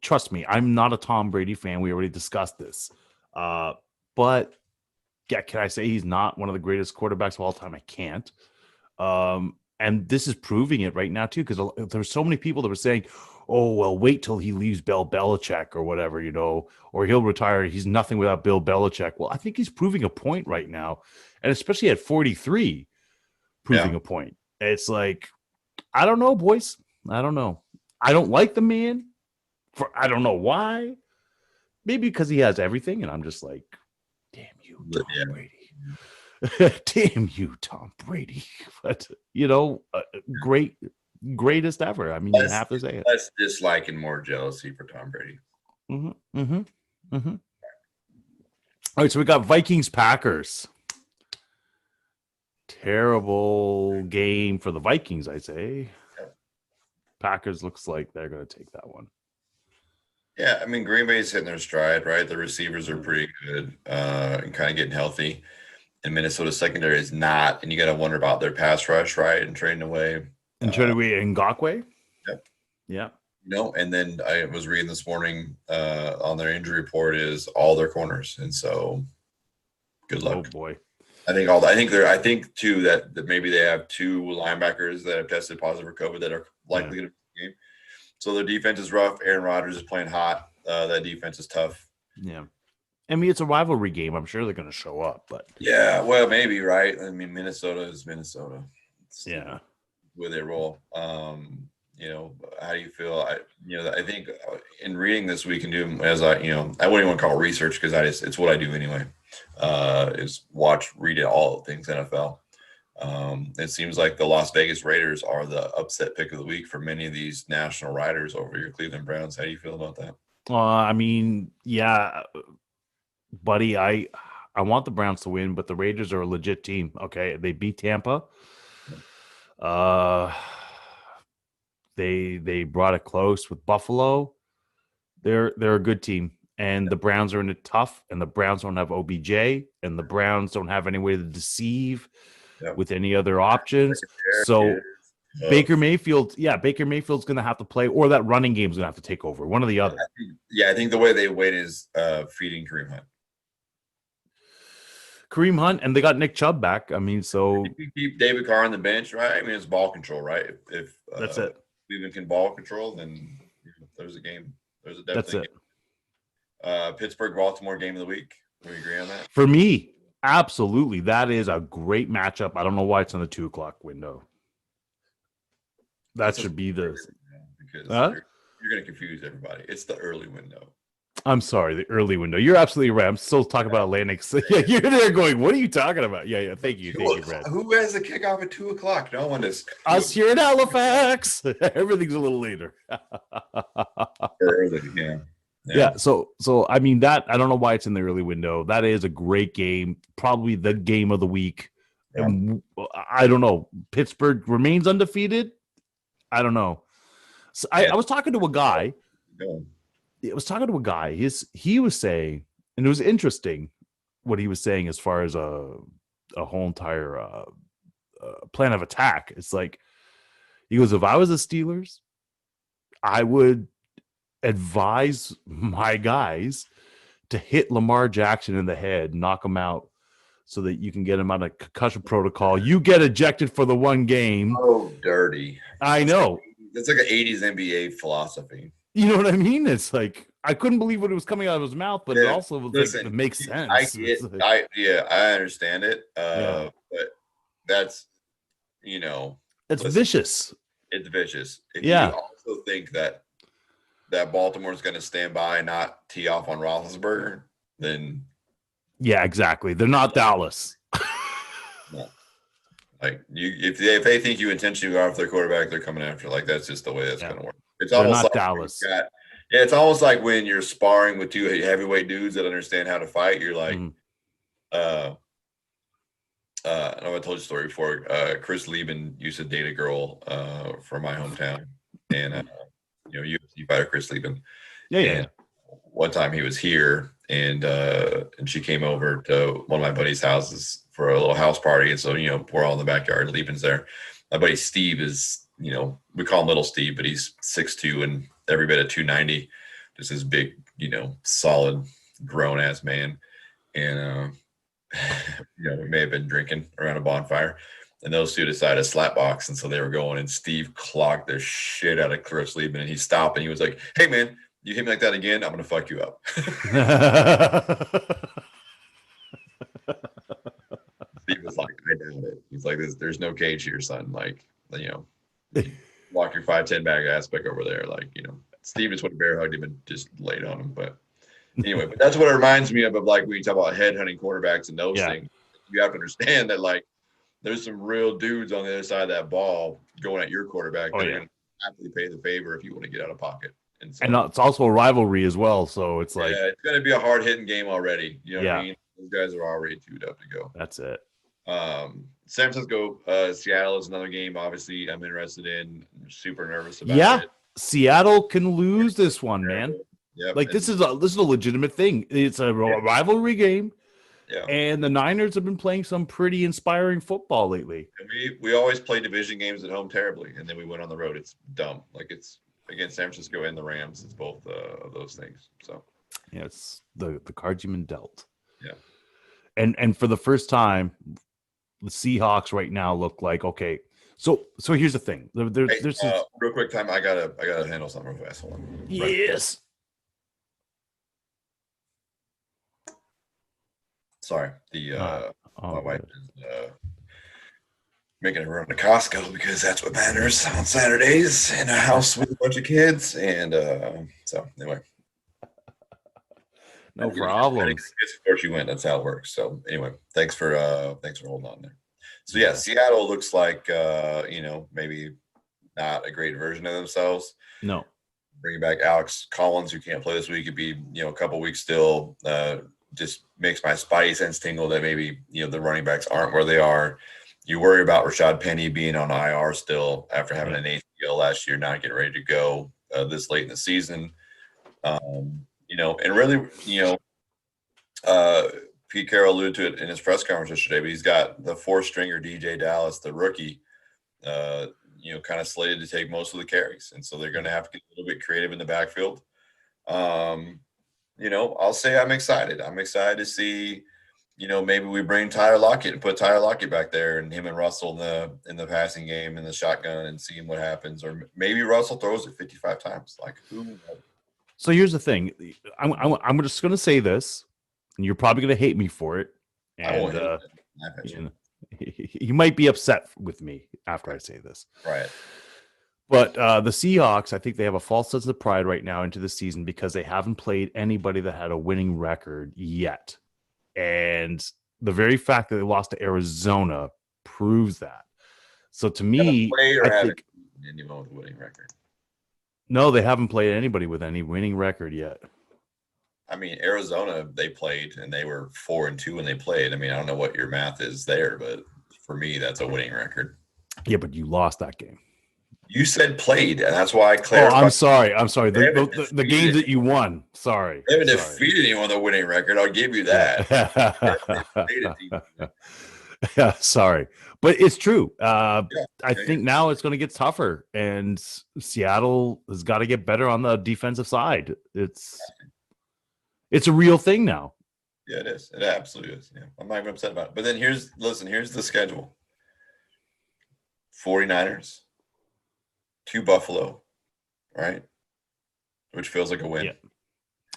Trust me, I'm not a Tom Brady fan. We already discussed this. But yeah, can I say he's not one of the greatest quarterbacks of all time? I can't. And this is proving it right now too, because there's so many people that were saying, "Oh, well, wait till he leaves Bill Belichick or whatever, or he'll retire. He's nothing without Bill Belichick." Well, I think he's proving a point right now, and especially at 43, proving a point. It's like, I don't know, boys. I don't know. I don't like the man. I don't know why. Maybe because he has everything, and I'm just like, damn you, Tom Brady. Damn you, Tom Brady. But greatest ever. I mean, you have to say it. Less dislike and more jealousy for Tom Brady. All right, so we got Vikings-Packers. Terrible game for the Vikings, I say. Yep. Packers looks like they're going to take that one. Yeah, I mean, Green Bay's hitting their stride, right? The receivers are pretty good and kind of getting healthy. And Minnesota's secondary is not. And you got to wonder about their pass rush, right? And trading away. And trading away Ngakoue? Yep. Yeah. And then I was reading this morning on their injury report is all their corners. And so good luck. Oh, boy. I think too that maybe they have 2 linebackers that have tested positive for COVID that are likely going to be in the game. So their defense is rough. Aaron Rodgers is playing hot. That defense is tough. Yeah. I mean, it's a rivalry game. I'm sure they're going to show up, but yeah, well, maybe, right? I mean, Minnesota is Minnesota. Yeah, where they roll. How do you feel? I think in reading this we can do as I wouldn't even want to call it research because it's what I do anyway. Is read all things NFL. It seems like the Las Vegas Raiders are the upset pick of the week for many of these national writers over your Cleveland Browns. How do you feel about that? I mean, yeah, buddy, I want the Browns to win, but the Raiders are a legit team. Okay, they beat Tampa. They brought it close with Buffalo. They're a good team, and the Browns are in it tough. And the Browns don't have OBJ, and the Browns don't have any way to deceive with any other options. So Baker Mayfield's going to have to play, or that running game's going to have to take over. One or the other. I think the way they win is feeding Kareem Hunt, and they got Nick Chubb back. I mean, so if you keep David Carr on the bench, right? I mean, it's ball control, right? If that's it. Cleveland can ball control, then there's a game. There's a definite game. Pittsburgh, Baltimore game of the week. Can we agree on that? For me, absolutely. That is a great matchup. I don't know why it's on the 2:00 window. That should be the because you're going to confuse everybody. It's the early window. I'm sorry, the early window. You're absolutely right. I'm still talking about Atlantic. So, yeah, you're there going, what are you talking about? Yeah. Thank you, Brad. Who has the kickoff at 2:00? No one is. Us here in Halifax. Everything's a little later. Early, yeah. So I mean that I don't know why it's in the early window. That is a great game, probably the game of the week. Yeah. I don't know. Pittsburgh remains undefeated. I don't know. So I was talking to a guy. He was saying, and it was interesting what he was saying as far as a whole entire plan of attack. It's like, he goes, if I was the Steelers, I would advise my guys to hit Lamar Jackson in the head, knock him out, so that you can get him out of concussion protocol. You get ejected for the one game. Oh, dirty. I know. It's like an 80s NBA philosophy. You know what I mean? It's like, I couldn't believe what was coming out of his mouth, but it also was it makes sense. I understand it. But that's, it's vicious. It's vicious. If you also think that Baltimore is going to stand by and not tee off on Roethlisberger, then yeah, exactly. They're not Dallas. No. Like if they think you intentionally go after their quarterback, they're coming after. Like that's just the way that's going to work. It's almost like Dallas. It's almost like when you're sparring with 2 heavyweight dudes that understand how to fight. You're like, I know I told you a story before. Chris Lieben used to date a girl from my hometown, and UFC fighter Chris Lieben. Yeah. One time he was here, and she came over to one of my buddy's houses for a little house party, and so we're all in the backyard. Lieben's there. My buddy Steve is, we call him Little Steve, but he's 6'2" and every bit of 290. Just this big, solid, grown ass man, and we may have been drinking around a bonfire, and those two decided to slap box, and so they were going, and Steve clocked the shit out of Chris Lieben, and he stopped, and he was like, "Hey man, you hit me like that again, I'm gonna fuck you up." Steve was like, "I doubt it." He's like, "There's no cage here, son. Like, walk your 5'10" bag ass back over there." Like, Steve just would have bear hugged him and just laid on him, but. Anyway, but that's what it reminds me of like when you talk about head hunting quarterbacks and those things. You have to understand that like there's some real dudes on the other side of that ball going at your quarterback that are going to happily pay the favor if you want to get out of pocket. And it's also a rivalry as well, so it's like it's going to be a hard hitting game already. You know what I mean? Those guys are already queued up to go. That's it. San Francisco, Seattle is another game. Obviously, I'm interested in. I'm super nervous about it. Seattle can lose this one, man. Yep. Like this is a legitimate thing. It's a rivalry game, and the Niners have been playing some pretty inspiring football lately. And we always play division games at home terribly, and then we went on the road. It's dumb. Like it's against San Francisco and the Rams. It's both of those things. So it's the cards you've been dealt. Yeah, and for the first time, the Seahawks right now look like okay. So here's the thing. There's real quick time. I gotta handle something real fast. Hold on. Yes. Right. Sorry, my wife is making a run to Costco because that's what matters on Saturdays in a house with a bunch of kids, and so anyway, no problems. Before she went, that's how it works. So anyway, thanks for holding on there. So yeah, Seattle looks like maybe not a great version of themselves. No, bringing back Alex Collins, who can't play this week, could be a couple weeks still. Just makes my spidey sense tingle that maybe the running backs aren't where they are. You worry about Rashad Penny being on IR still after having an ACL last year, not getting ready to go this late in the season. And really, Pete Carroll alluded to it in his press conference yesterday, but he's got the four-stringer DJ Dallas, the rookie, kind of slated to take most of the carries, and so they're going to have to get a little bit creative in the backfield. I'll say I'm excited. I'm excited to see, maybe we bring Tyler Lockett and put Tyler Lockett back there and him and Russell in the passing game in the shotgun and seeing what happens. Or maybe Russell throws it 55 times. Like who knows? So here's the thing. I'm just going to say this, and you're probably going to hate me for it. And you might be upset with me after I say this. Right. But the Seahawks, I think they have a false sense of pride right now into the season because they haven't played anybody that had a winning record yet. And the very fact that they lost to Arizona proves that. So to me, I think anyone with a winning record. No, they haven't played anybody with any winning record yet. I mean, Arizona, they played and they were 4-2 when they played. I mean, I don't know what your math is there, but for me, that's a winning record. Yeah, but you lost that game. You said played, and that's why I clarified. Oh, I'm sorry. The games that you won. Sorry. They haven't defeated anyone with a winning record. I'll give you that. Yeah, sorry. But it's true. I think now it's going to get tougher, and Seattle has got to get better on the defensive side. It's a real thing now. Yeah, it is. It absolutely is. Yeah, I'm not even upset about it. But then here's the schedule. 49ers. To Buffalo, right? Which feels like a win. Yeah.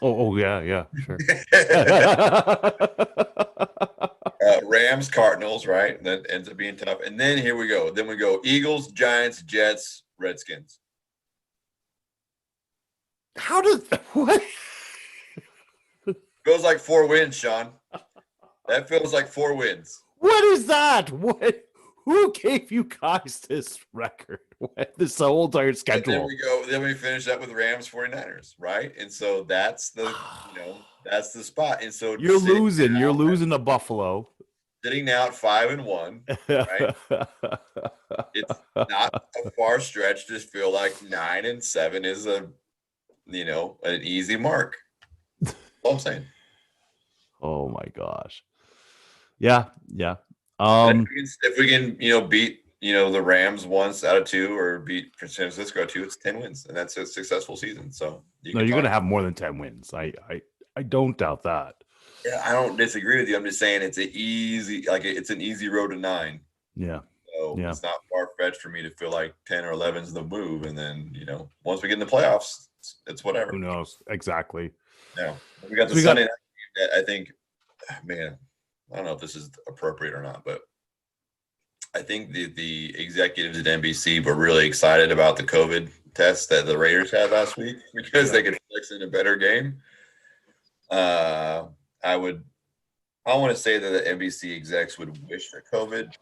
Oh yeah, sure. Rams, Cardinals, right? That ends up being tough. And then here we go. Then we go Eagles, Giants, Jets, Redskins. How does what? Feels like 4 wins, Sean. That feels like 4 wins. What is that? What? Who gave you guys this record? This whole entire schedule. And then we go. Then we finish up with Rams 49ers, right? And so that's the that's the spot. And so you're losing to Buffalo. sitting now at 5-1, right? It's not a far stretch to feel like 9-7 is an easy mark. That's all I'm saying. Oh my gosh. Yeah. And if we can, beat, the Rams once out of 2 or beat San Francisco 2, it's 10 wins, and that's a successful season. So you're going to have more than 10 wins. I don't doubt that. Yeah, I don't disagree with you. I'm just saying it's an easy road to 9. Yeah. So it's not far fetched for me to feel like 10 or 11 is the move, and then once we get in the playoffs, it's whatever. Who knows exactly? Yeah, we got the Sunday night game that I think, man, I don't know if this is appropriate or not, but I think the executives at NBC were really excited about the COVID test that the Raiders had last week because they could flex in a better game. I want to say that the NBC execs would wish a COVID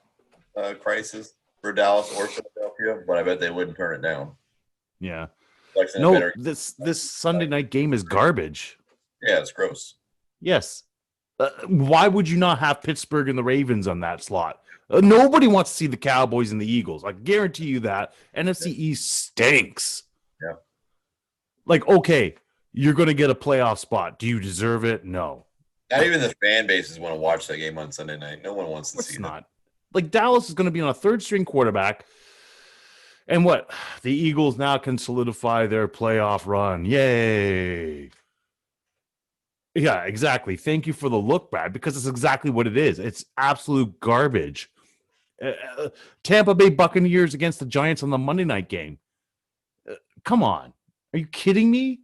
crisis for Dallas or Philadelphia, but I bet they wouldn't turn it down. Yeah. No, this Sunday night game is garbage. Yeah, it's gross. Yes. Why would you not have Pittsburgh and the Ravens on that slot? Nobody wants to see the Cowboys and the Eagles. I guarantee you that. NFC East stinks. Yeah. Like, okay, you're going to get a playoff spot. Do you deserve it? No. Not even the fan bases want to watch that game on Sunday night. No one wants to see it. Not. Like, Dallas is going to be on a third-string quarterback. And what? The Eagles now can solidify their playoff run. Yay. Yeah, exactly. Thank you for the look, Brad, because it's exactly what it is. It's absolute garbage. Tampa Bay Buccaneers against the Giants on the Monday night game. Come on. Are you kidding me?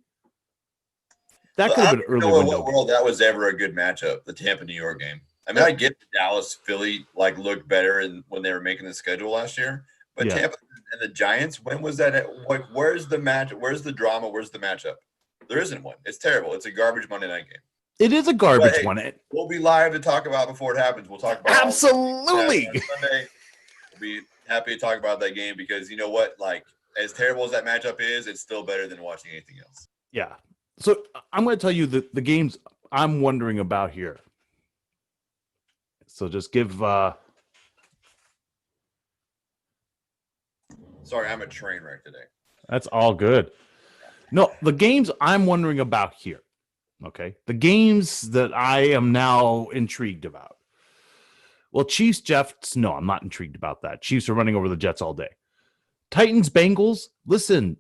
That could have been early window. In what world that was ever a good matchup, the Tampa New York game. I mean, I get the Dallas Philly looked better when they were making the schedule last year, but Tampa and the Giants, when was that? Where's the match? Where's the drama? Where's the matchup? There isn't one. It's terrible. It's a garbage Monday night game. It is a garbage one. We'll be live to talk about before it happens. We'll talk about absolutely Sunday. We'll be happy to talk about that game because you know what? As terrible as that matchup is, it's still better than watching anything else. Yeah. So I'm going to tell you the games I'm wondering about here. So just give. Sorry, I'm a train wreck today. That's all good. No, the games I'm wondering about here. Okay. The games that I am now intrigued about. Well, Chiefs, Jets, no, I'm not intrigued about that. Chiefs are running over the Jets all day. Titans, Bengals, listen,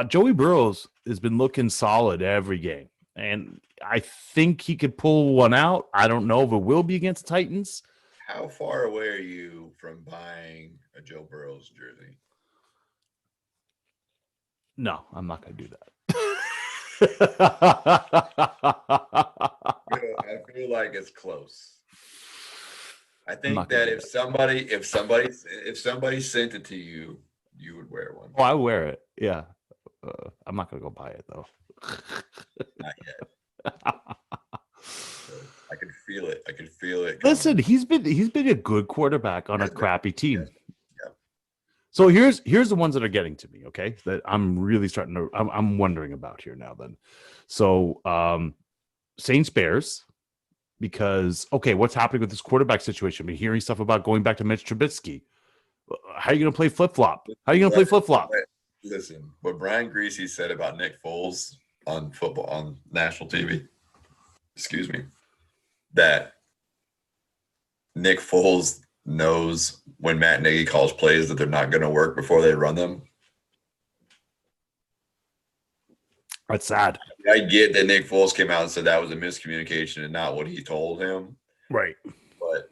Joey Burrows has been looking solid every game. And I think he could pull one out. I don't know if it will be against the Titans. How far away are you from buying a Joe Burrows jersey? No, I'm not going to do that. I feel like it's close. I think that if somebody sent it to you, you would wear one. Oh, I wear it. Yeah. I'm not going to go buy it though. Not yet. I can feel it. I can feel it. Listen, he's been a good quarterback on a crappy team. Yeah. So here's the ones that are getting to me, okay? That I'm really I'm wondering about here now then. So Saints Bears, because what's happening with this quarterback situation? I've been hearing stuff about going back to Mitch Trubisky. How are you going to play flip-flop? Listen, what Brian Greasy said about Nick Foles on national TV, that Nick Foles knows when Matt Nagy calls plays that they're not going to work before they run them. That's sad. I get that Nick Foles came out and said that was a miscommunication and not what he told him. Right. But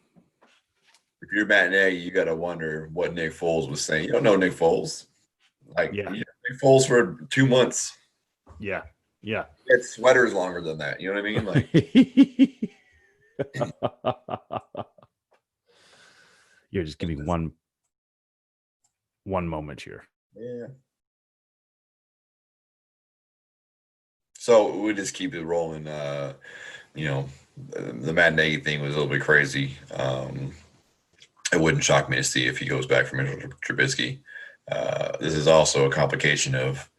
if you're Matt Nagy, you got to wonder what Nick Foles was saying. You don't know Nick Foles. Nick Foles for 2 months. Yeah. Yeah. He had sweaters longer than that. You know what I mean? You're just giving one moment here. Yeah. So we just keep it rolling. The Matt Nagy thing was a little bit crazy. It wouldn't shock me to see if he goes back for Mitchell Trubisky. This is also a complication of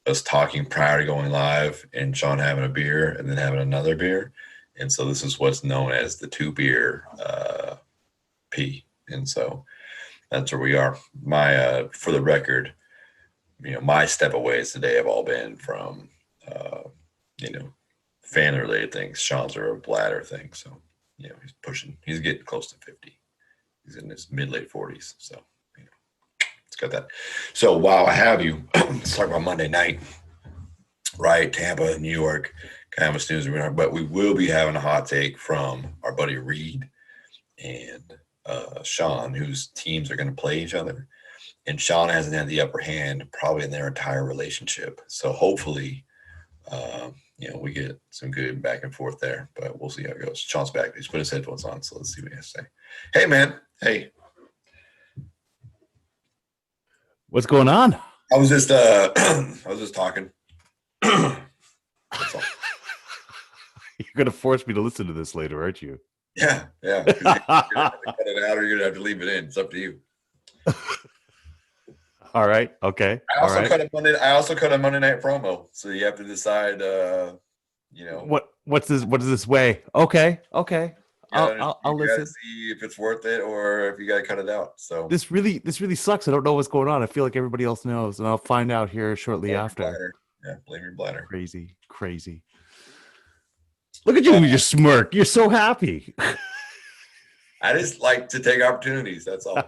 us talking prior to going live and Sean having a beer and then having another beer. And so this is what's known as the 2-beer P. And so that's where we are. My for the record, my step aways today have all been from family related things. Sean's are a bladder thing. So he's getting close to 50. He's in his mid-late 40s. So it's got that. So while I have you, let's talk about Monday night. Right, Tampa, New York, kind of a snoozer, but we will be having a hot take from our buddy Reed and Sean, whose teams are going to play each other. And Sean hasn't had the upper hand probably in their entire relationship. So hopefully, we get some good back and forth there, but we'll see how it goes. Sean's back. He's put his headphones on, so let's see what he has to say. Hey, man. Hey. What's going on? I was just talking. That's all. You're going to force me to listen to this later, aren't you? Yeah. You're going to have to cut it out or you're going to have to leave it in. It's up to you. All right. Okay. I also cut a Monday night promo. So you have to decide, What's this? What is this way? Okay. I'll listen. See if it's worth it or if you got to cut it out. So this really sucks. I don't know what's going on. I feel like everybody else knows, and I'll find out here shortly after. Yeah, blame your bladder. Crazy. Look at you with your smirk. You're so happy. I just like to take opportunities. That's all.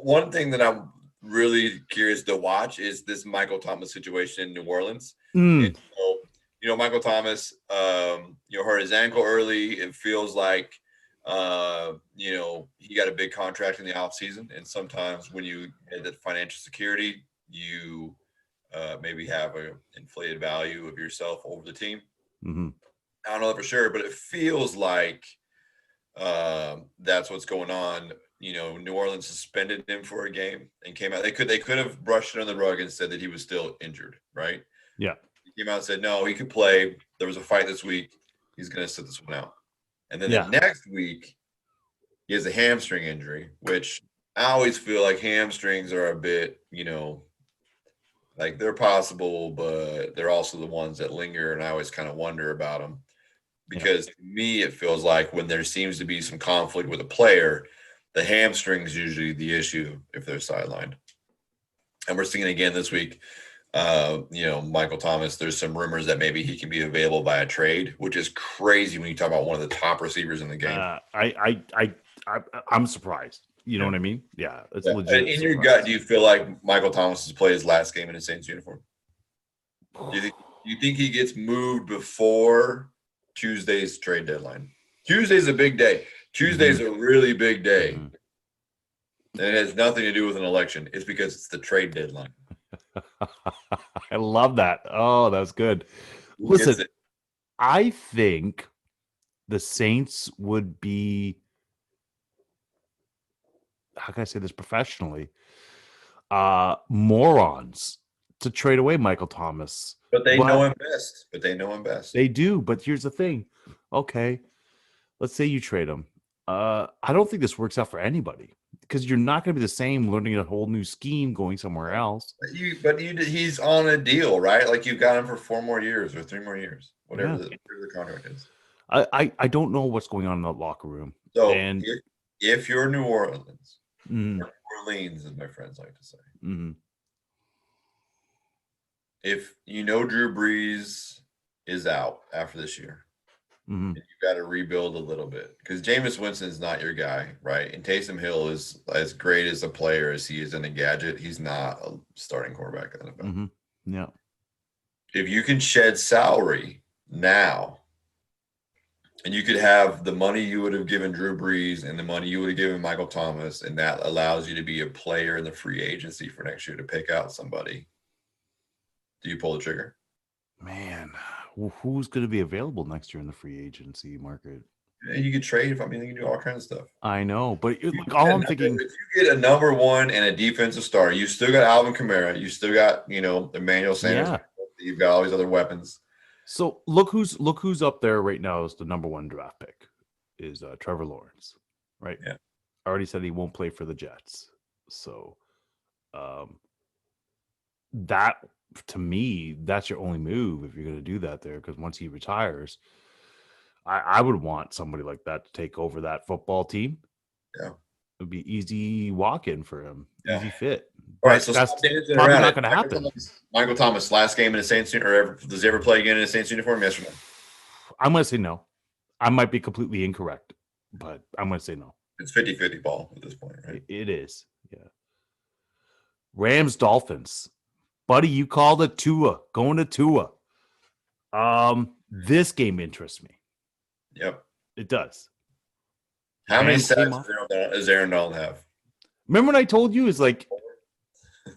One thing that I'm really curious to watch is this Michael Thomas situation in New Orleans. And so, Michael Thomas, hurt his ankle early. It feels like, he got a big contract in the offseason. And sometimes when you get that financial security, you maybe have an inflated value of yourself over the team. Mm-hmm. I don't know that for sure, but it feels like that's what's going on. New Orleans suspended him for a game and came out. They could have brushed it on the rug and said that he was still injured, right? Yeah. He came out and said, no, he could play. There was a fight this week. He's going to sit this one out. And then the next week, he has a hamstring injury, which I always feel like hamstrings are a bit, like they're possible, but they're also the ones that linger. And I always kind of wonder about them because to me, it feels like when there seems to be some conflict with a player, the hamstring is usually the issue if they're sidelined. And we're seeing it again this week. Michael Thomas, there's some rumors that maybe he can be available by a trade, which is crazy when you talk about one of the top receivers in the game. I'm surprised. You know what I mean? Yeah, it's legit. In your gut, do you feel like Michael Thomas has played his last game in a Saints uniform? Do you think he gets moved before Tuesday's trade deadline? Tuesday's a big day. Tuesday's a really big day. Mm-hmm. And it has nothing to do with an election. It's because it's the trade deadline. I love that. Oh, that's good. Listen, I think the Saints would be, how can I say this professionally, morons to trade away Michael Thomas. But they know him best. They do. But here's the thing. Okay, let's say you trade him. I don't think this works out for anybody because you're not going to be the same learning a whole new scheme going somewhere else. But he's on a deal, right? Like you've got him for 4 more years or 3 more years, whatever the contract is. I don't know what's going on in the locker room. So if you're New Orleans, or New Orleans, as my friends like to say, if Drew Brees is out after this year, and you've got to rebuild a little bit because Jameis Winston's not your guy, right? And Taysom Hill is as great as a player as he is in a gadget. He's not a starting quarterback in the NFL. Yeah. If you can shed salary now, and you could have the money you would have given Drew Brees and the money you would have given Michael Thomas, and that allows you to be a player in the free agency for next year to pick out somebody, do you pull the trigger? Man, who's going to be available next year in the free agency market? You could trade. You can do all kinds of stuff. I know, but all I'm thinking, if you get a number one and a defensive star, you still got Alvin Kamara, you still got Emmanuel Sanders. You've got all these other weapons. So look who's up there right now as the number 1 draft pick is Trevor Lawrence, right? Yeah, already said he won't play for the Jets. So, that to me, that's your only move if you're going to do that there, because once he retires, I would want somebody like that to take over that football team. Yeah. It would be easy walk-in for him, Yeah. easy fit. All right, But so that's stop dancing probably around not it. going to happen. Michael Thomas, last game in a Saints does he ever play again in a Saints uniform? Yes or no? I'm going to say no. I might be completely incorrect, but I'm going to say no. It's 50-50 ball at this point, right? It is. Yeah. Rams Dolphins. Buddy, you called it. Tua. Going to Tua. This game interests me. Yep. It does. How many Rams sacks does Aaron Donald have? Remember when I told you it's like,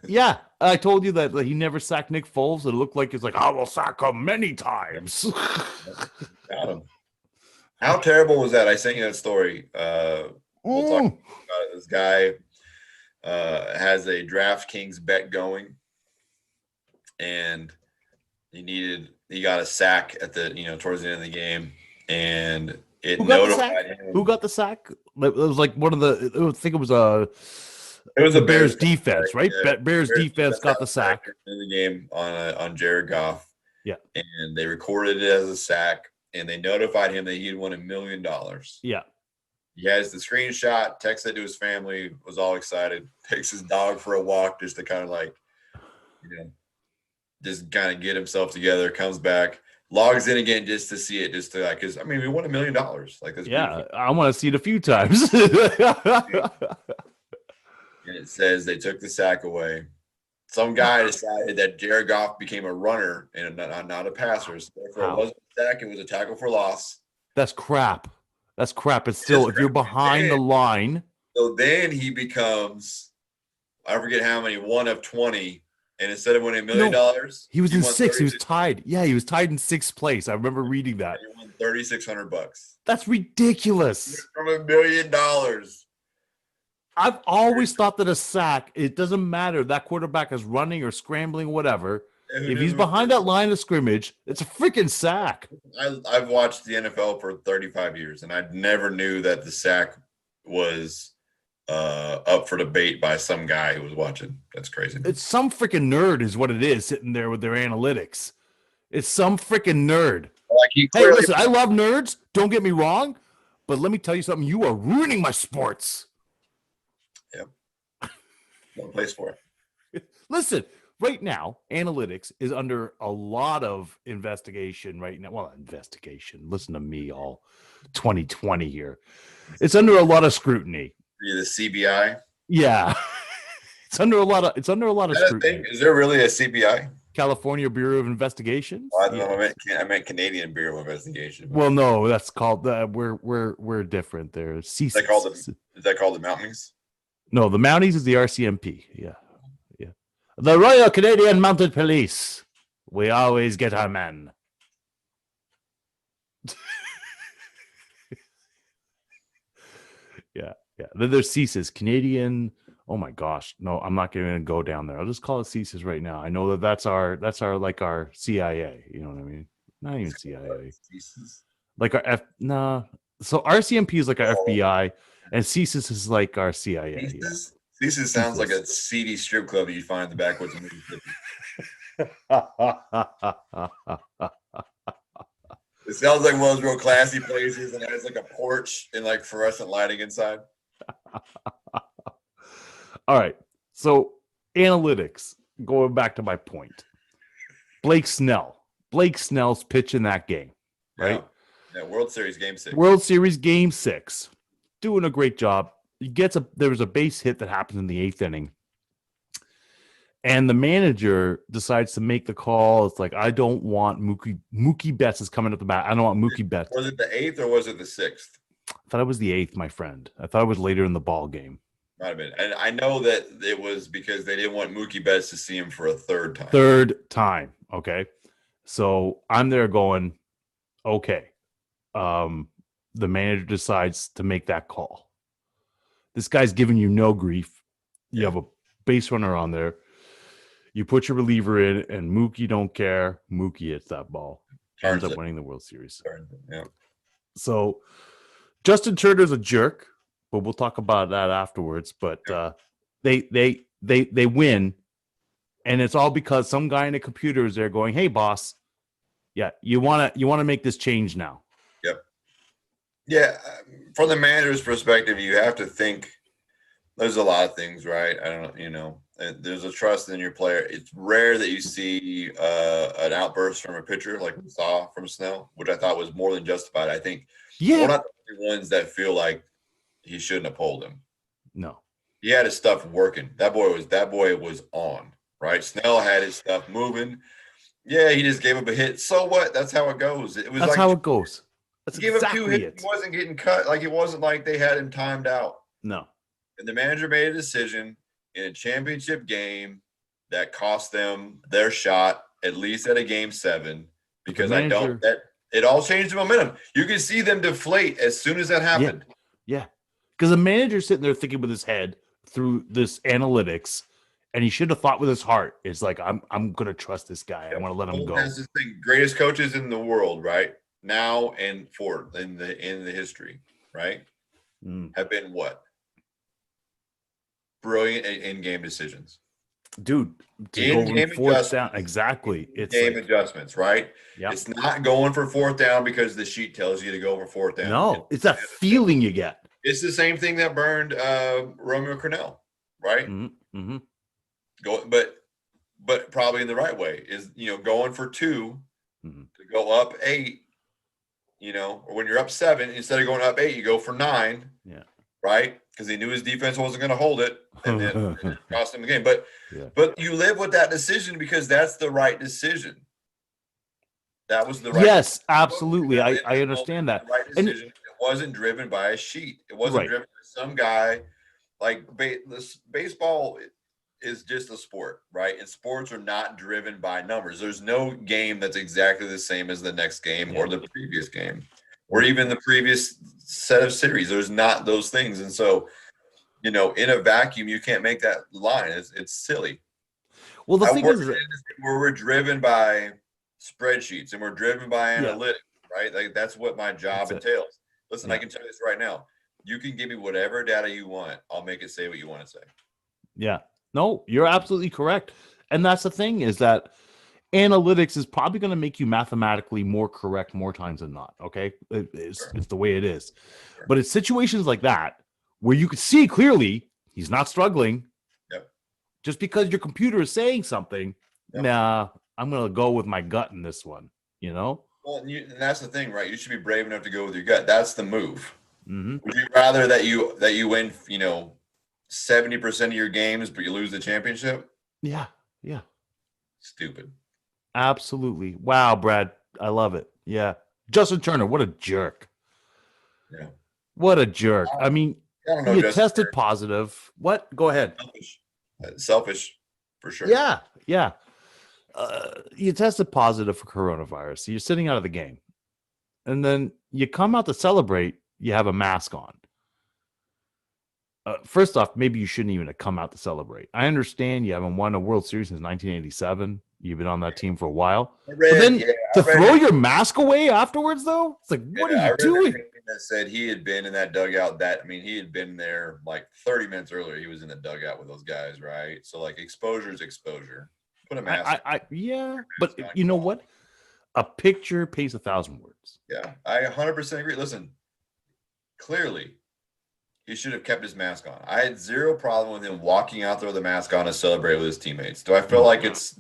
yeah, I told you that he never sacked Nick Foles. It looked like it's like, I will sack him many times. Got him. How terrible was that? I sent you that story. We'll talk about it. This guy has a DraftKings bet going, and he got a sack at towards the end of the game, and it notified him. Who got the sack? It was like one of the. I think it was a Bears defense, right? Yeah. Bears defense got the sack in the game on Jared Goff. Yeah, and they recorded it as a sack, and they notified him that he had won $1 million. Yeah. He has the screenshot, texts it to his family, was all excited, takes his dog for a walk just to kind of just kind of get himself together, comes back, logs in again just to see it, just to because we won $1 million. Like that's beautiful. I want to see it a few times. And it says they took the sack away. Some guy decided that Jared Goff became a runner and not a passer. So therefore, it wasn't a sack, it was a tackle for loss. That's crap. That's crap. It's still, if you're behind the line. So then he becomes, I forget how many, 1 of 20. And instead of winning $1 million, he was in 6th. He was tied. Yeah, he was tied in 6th place. I remember reading that. He won $3,600. That's ridiculous. From $1 million. I've always thought that a sack, it doesn't matter. That quarterback is running or scrambling, whatever. If he's behind that line of scrimmage, it's a freaking sack. I've watched the NFL for 35 years, and I never knew that the sack was up for debate by some guy who was watching. That's crazy. It's some freaking nerd is what it is, sitting there with their analytics. It's some freaking nerd. Hey, listen, I love nerds. Don't get me wrong. But let me tell you something. You are ruining my sports. Yep. No place for it. Listen. Right now, analytics is under a lot of investigation right now. Well, investigation. Listen to me, all 2020 here. It's under a lot of scrutiny. The CBI? Yeah. It's under a lot of scrutiny. Is there really a CBI? California Bureau of Investigation? Well, I meant Canadian Bureau of Investigation. Well, no, that's called we're different there. Is that called the Mounties? No, the Mounties is the RCMP. Yeah. The Royal Canadian Mounted Police. We always get our men. Yeah. Then there's CSIS, Canadian. Oh my gosh. No, I'm not going to go down there. I'll just call it CSIS right now. I know that's our like our CIA. You know what I mean? Not even CIA. Like our So RCMP is like our FBI, and CSIS is like our CIA. Yeah. This sounds like a seedy strip club you find in the backwoods of Mississippi. It sounds like one of those real classy places, and it has like a porch and like fluorescent lighting inside. All right. So analytics, going back to my point. Blake Snell's pitching that game, right? Yeah, World Series Game 6. World Series Game 6. Doing a great job. There was a base hit that happens in the 8th inning. And the manager decides to make the call. It's like, I don't want Mookie Betts is coming up the bat. I don't want Mookie Betts. Was it the 8th or was it the 6th? I thought it was the 8th, my friend. I thought it was later in the ball game. Might have been. And I know that it was because they didn't want Mookie Betts to see him for a third time. Okay. So I'm there going, okay. The manager decides to make that call. This guy's giving you no grief. You have a base runner on there. You put your reliever in, and Mookie don't care. Mookie hits that ball. Ends up winning the World Series. Yeah. So Justin Turner's a jerk, but we'll talk about that afterwards. But they win, and it's all because some guy in the computer is there going, "Hey, boss, yeah, you wanna make this change now." Yep. Yeah, from the manager's perspective, you have to think. There's a lot of things, right? I don't, there's a trust in your player. It's rare that you see an outburst from a pitcher like we saw from Snell, which I thought was more than justified. I think we're Yeah. not the only ones that feel like he shouldn't have pulled him. No. He had his stuff working. That boy was on, right? Snell had his stuff moving. Yeah, he just gave up a hit. So what? That's how it goes. It was That's like how it goes. That's he gave up 2 exactly hits. it. He wasn't getting cut. Like it wasn't like they had him timed out. No. And the manager made a decision in a championship game that cost them their shot, at least at a game 7, because it all changed the momentum. You can see them deflate as soon as that happened. Yeah. Because the manager's sitting there thinking with his head through this analytics, and he should have thought with his heart. It's like, I'm gonna trust this guy. I want to let him go. That's the thing. Greatest coaches in the world, right? Now and forward in the history, right? Have been what? Brilliant in-game decisions. Dude, to go on fourth down. Exactly. It's game adjustments, right? Yeah. It's not going for fourth down because the sheet tells you to go for fourth down. No, it's that feeling you get. It's the same thing that burned Romeo Cornell, right? Mm-hmm. But probably in the right way is going for 2 to go up 8. Or when you're up 7, instead of going up 8, you go for 9. Yeah. Right? Because he knew his defense wasn't going to hold it, and then it cost him the game. But you live with that decision because that's the right decision. That was the right. Yes, absolutely. I understand that. The right decision. It wasn't driven by a sheet. It wasn't driven by some guy. Like baseball is just a sport, right? And sports are not driven by numbers. There's no game that's exactly the same as the next game or the previous game, or even the previous set of series. There's not those things. And so, in a vacuum, you can't make that line. It's silly. Well, the thing is where we're driven by spreadsheets and we're driven by analytics, right? Like that's what my job entails. Listen, I can tell you this right now. You can give me whatever data you want. I'll make it say what you want to say. Yeah. No, you're absolutely correct. And that's the thing is that analytics is probably going to make you mathematically more correct more times than not. Okay. It's the way it is. Sure. But it's situations like that where you could see clearly he's not struggling. Yep. Just because your computer is saying something. Yep. Nah, I'm going to go with my gut in this one, Well, and that's the thing, right? You should be brave enough to go with your gut. That's the move. Mm-hmm. Would you rather that you win, 70% of your games, but you lose the championship? Yeah. Stupid. Absolutely. Wow, Brad. I love it. Yeah. Justin Turner, what a jerk. Yeah. What a jerk. I mean, you tested Turner. Positive. What? Go ahead. Selfish, for sure. Yeah. You tested positive for coronavirus. So you're sitting out of the game. And then you come out to celebrate, you have a mask on. First off, maybe you shouldn't even have come out to celebrate. I understand you haven't won a World Series since 1987. You've been on that team for a while. But then to throw your mask away afterwards, though, it's like, what are you doing? That said he had been in that dugout. He had been there like 30 minutes earlier. He was in the dugout with those guys, right? So like exposure is exposure. Put a mask. But you know what? A picture pays 1,000 words. Yeah, I 100% agree. Listen, clearly, he should have kept his mask on. I had zero problem with him walking out there with a mask on to celebrate with his teammates. Do I feel like it's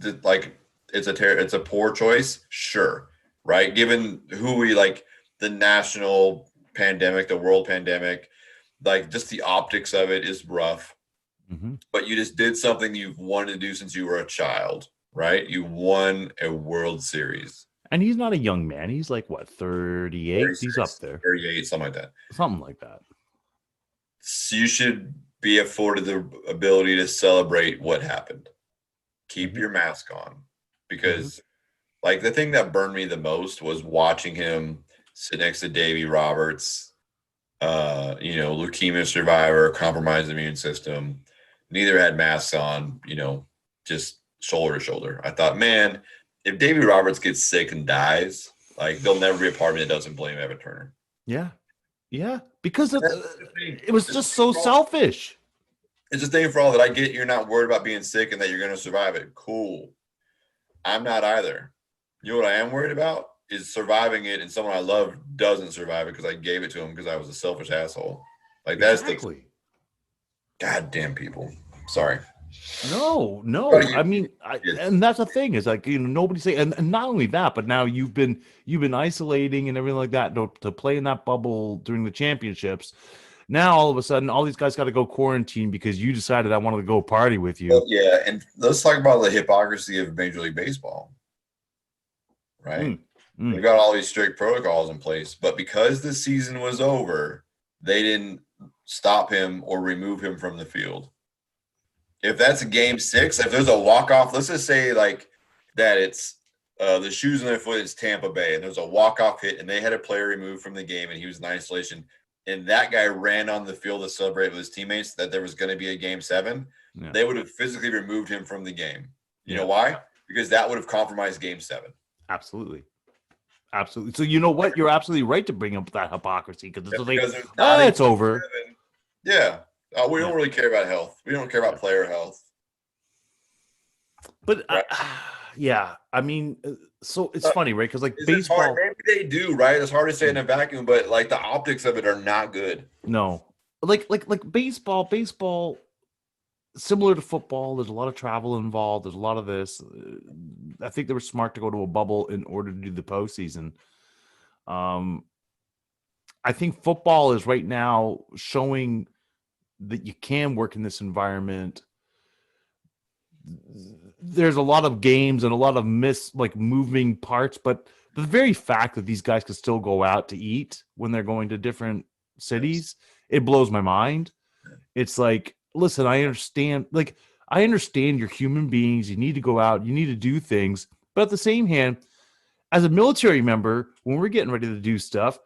a poor choice? Sure, right? Given who we like, the national pandemic, the world pandemic, like just the optics of it is rough. Mm-hmm. But you just did something you've wanted to do since you were a child, right? You won a World Series. And he's not a young man. He's like, what, 38? He's up there. 38, something like that. Something like that. So you should be afforded the ability to celebrate what happened. Keep your mask on. Because, like, the thing that burned me the most was watching him sit next to Davey Roberts, leukemia survivor, compromised immune system. Neither had masks on, just shoulder to shoulder. I thought, man, if Davey Roberts gets sick and dies, like, there'll never be a part of me that doesn't blame Evan Turner. Yeah, because it was just so selfish. It's a thing for all that. I get you're not worried about being sick and that you're going to survive it. Cool. I'm not either. You know what I am worried about? is surviving it, and someone I love doesn't survive it because I gave it to him because I was a selfish asshole. Like that's the goddamn people. Sorry. No. I mean, and that's the thing is like, nobody say, and not only that, but now you've been isolating and everything like that to play in that bubble during the championships. Now all of a sudden, all these guys got to go quarantine because you decided I wanted to go party with you. Well, yeah, and let's talk about the hypocrisy of Major League Baseball. Right? They've got all these strict protocols in place, but because the season was over, they didn't stop him or remove him from the field. If that's a game 6, if there's a walk-off, let's just say like that it's the shoes on their foot is Tampa Bay, and there's a walk-off hit, and they had a player removed from the game, and he was in isolation, and that guy ran on the field to celebrate with his teammates that there was going to be a game 7, they would have physically removed him from the game. You know why? Because that would have compromised game 7. Absolutely. So you know what? You're absolutely right to bring up that hypocrisy because it's over. 7. Yeah. We don't really care about health. We don't care about player health. But I mean, so it's funny, right? Because like baseball, maybe they do, right? It's hard to say in a vacuum, but like the optics of it are not good. No, like baseball, similar to football. There's a lot of travel involved. There's a lot of this. I think they were smart to go to a bubble in order to do the postseason. I think football is right now showing that you can work in this environment. There's a lot of games and a lot of moving parts, but the very fact that these guys could still go out to eat when they're going to different cities, it blows my mind. It's like, listen, I understand you're human beings. You need to go out, you need to do things. But at the same hand, as a military member, when we're getting ready to do stuff,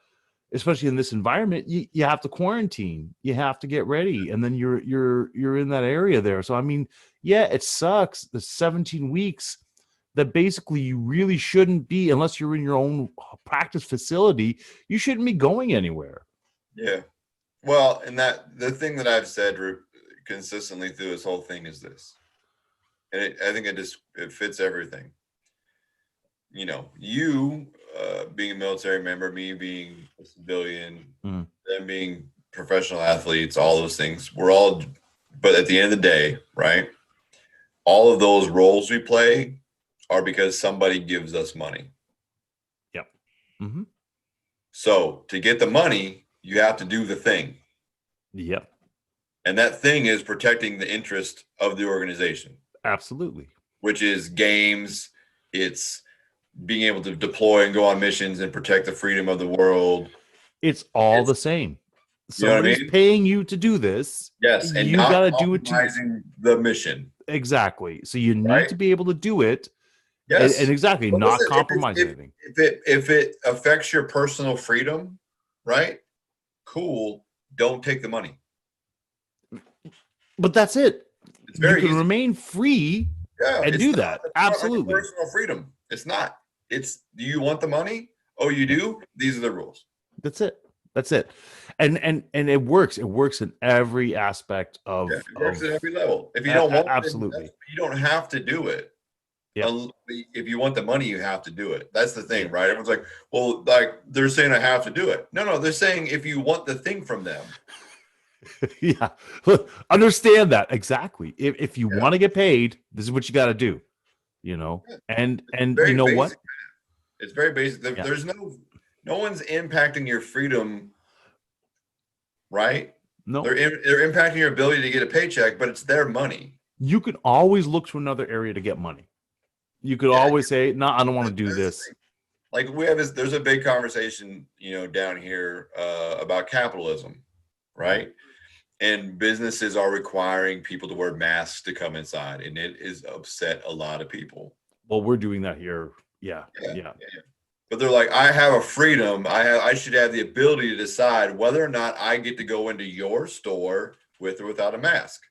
especially in this environment, you have to quarantine. You have to get ready, and then you're in that area there. So I mean, yeah, it sucks. The 17 weeks that basically you really shouldn't be, unless you're in your own practice facility, you shouldn't be going anywhere. Yeah. Well, and that the thing that I've said consistently through this whole thing is this, and I think it fits everything. You being a military member, me being a civilian, them being professional athletes, all those things, but at the end of the day, right? All of those roles we play are because somebody gives us money. Yep. Mm-hmm. So to get the money, you have to do the thing. Yep. And that thing is protecting the interest of the organization. Absolutely. Which is games. It's being able to deploy and go on missions and protect the freedom of the world. It's all the same. Somebody's paying you to do this. Yes, and you got to do it to the mission. Exactly. So you need to be able to do it. Yes, and exactly, but not compromise anything. If it affects your personal freedom, right? Cool. Don't take the money. But that's it. It's very you can easy. Remain free and do that. Absolutely. Personal freedom. It's not. It's, do you want the money? Oh, you do? These are the rules. That's it. And it works. It works in every aspect of. It works at every level. If you don't want absolutely, you don't have to do it. Yeah. If you want the money, you have to do it. That's the thing, right? Everyone's like, well, like they're saying I have to do it. No, they're saying if you want the thing from them. Yeah. Understand that. Exactly. If you want to get paid, this is what you got to do, and you know what? It's very basic. There's no one's impacting your freedom, right? No. They're impacting your ability to get a paycheck, but it's their money. You could always look to another area to get money. You could always say, no, I don't want to do this. Like there's a big conversation, down here about capitalism, right? And businesses are requiring people to wear masks to come inside, and it is upset a lot of people. Well, we're doing that here. Yeah. But they're like, I have a freedom. I should have the ability to decide whether or not I get to go into your store with or without a mask.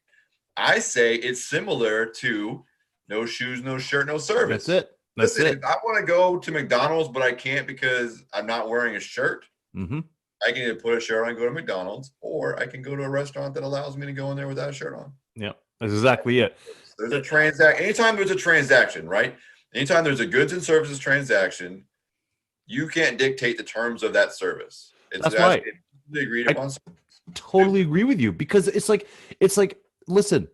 I say it's similar to no shoes, no shirt, no service. That's it. If I want to go to McDonald's, but I can't because I'm not wearing a shirt. Mm-hmm. I can either put a shirt on and go to McDonald's, or I can go to a restaurant that allows me to go in there without a shirt on. Yeah, that's exactly it. There's a transaction. Anytime there's a transaction, right? Anytime there's a goods and services transaction, You can't dictate the terms of that service. That's right. It's agreed upon. Totally agree with you, because it's like, listen,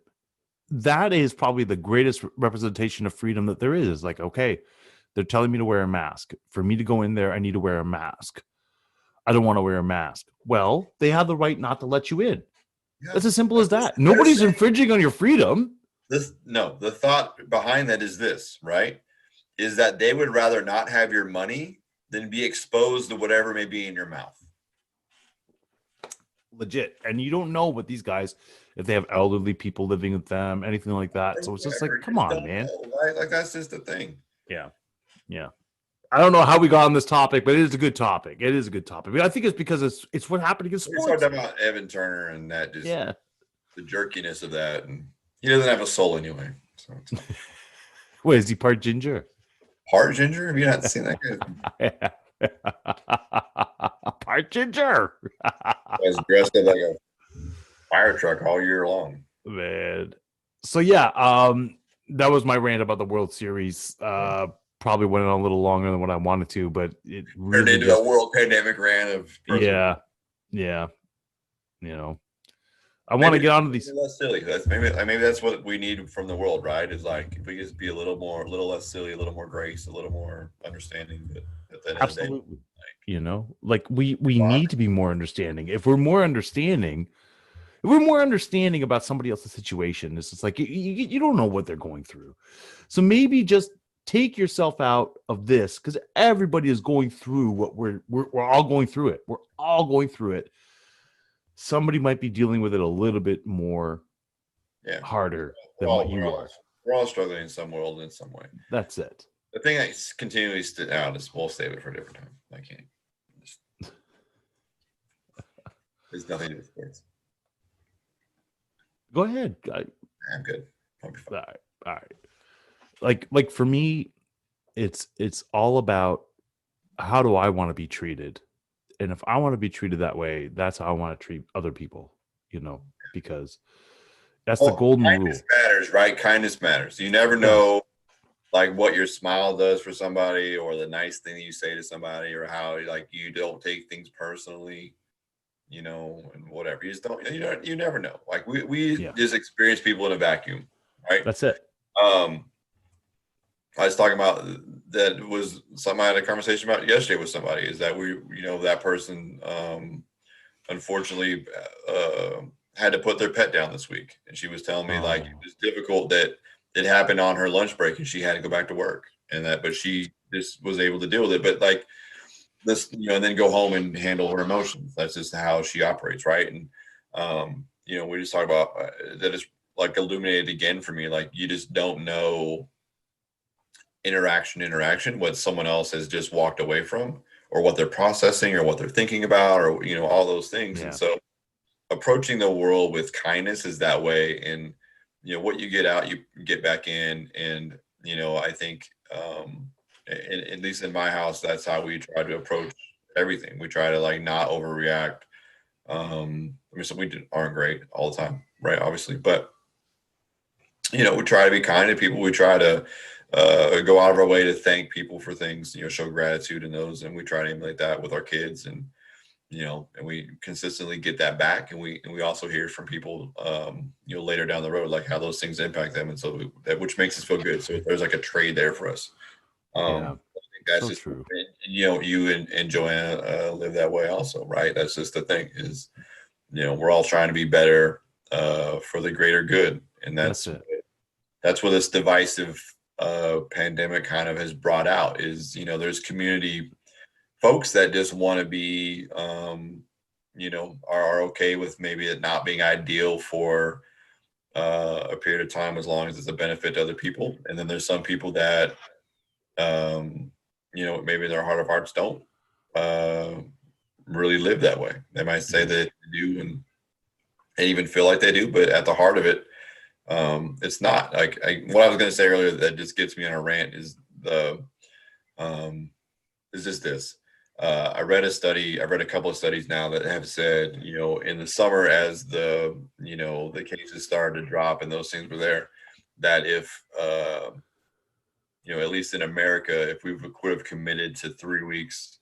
that is probably the greatest representation of freedom that there is. Like, okay, they're telling me to wear a mask. For me to go in there, I need to wear a mask. I don't want to wear a mask. Well, they have the right not to let you in. Yeah, that's as simple as that. Nobody's infringing on your freedom. The thought behind that is this, right? Is that they would rather not have your money than be exposed to whatever may be in your mouth. Legit. And you don't know what these guys, if they have elderly people living with them, anything like that. So it's just like, come on, man. Know, right? Like, that's just the thing. Yeah. Yeah. I don't know how we got on this topic, but it is a good topip. It is a good topic. But I think it's because it's what happened against sports. We're talking about Evan Turner and that, just the jerkiness of that, and he doesn't have a soul anyway. So wait, is he part ginger? Part ginger? Have you not seen that guy? Part ginger. He was dressed up like a fire truck all year long. Man. So yeah, that was my rant about the World Series. Probably went on a little longer than what I wanted to, but it really turned into a world pandemic rant of yeah. You know, I want to get onto these less silly. Maybe that's what we need from the world, right? Is like, if we just be a little less silly, a little more grace, a little more understanding. But at the end absolutely, of the day, you know, like we need to be more understanding. If we're more understanding about somebody else's situation, it's just like you don't know what they're going through. So maybe just take yourself out of this, because everybody is going through what we're all going through it. We're all going through it. Somebody might be dealing with it a little bit more harder than what you are. We're all struggling in some world in some way. That's it. The thing that continually stood out is, we'll save it for a different time. I can't. There's nothing to do with sports. Go ahead. I'm good. I'll be fine. All right. Like for me, it's all about, how do I want to be treated? And if I want to be treated that way, that's how I want to treat other people, you know, because that's the golden rule. Kindness matters, right? Kindness matters. You never know, like, what your smile does for somebody, or the nice thing you say to somebody, or how, like, you don't take things personally, you know, and whatever. You just don't, you never know. Like, we just experience people in a vacuum, right? That's it. I was talking about, that was something I had a conversation about yesterday with somebody, is that that person unfortunately had to put their pet down this week. And she was telling me like, it was difficult that it happened on her lunch break and she had to go back to work, but she just was able to deal with it. But like this, and then go home and handle her emotions. That's just how she operates. Right. And, we just talk about that is like illuminated again for me. Like, you just don't know interaction, what someone else has just walked away from, or what they're processing, or what they're thinking about, or, all those things. And so approaching the world with kindness is that way. And, what you get out, you get back in. And, I think, at least in my house, that's how we try to approach everything. We try to like not overreact. Some we aren't great all the time, right? Obviously, but, we try to be kind to people. We try to go out of our way to thank people for things, show gratitude in those. And we try to emulate that with our kids, and, and we consistently get that back. And we also hear from people, later down the road, like how those things impact them. And so which makes us feel good. So there's like a trade there for us. I think that's so just true. And, you and Joanna live that way also, right? That's just the thing is, we're all trying to be better for the greater good. And that's what this divisive pandemic kind of has brought out is, there's community folks that just want to be, are okay with maybe it not being ideal for a period of time, as long as it's a benefit to other people. And then there's some people that, maybe in their heart of hearts don't really live that way. They might say that they do and even feel like they do, but at the heart of it, it's not. Like what I was going to say earlier that just gets me on a rant is just this. I read a couple of studies now that have said, in the summer, as the cases started to drop and those things were there, that if at least in America, if we would have committed to 3 weeks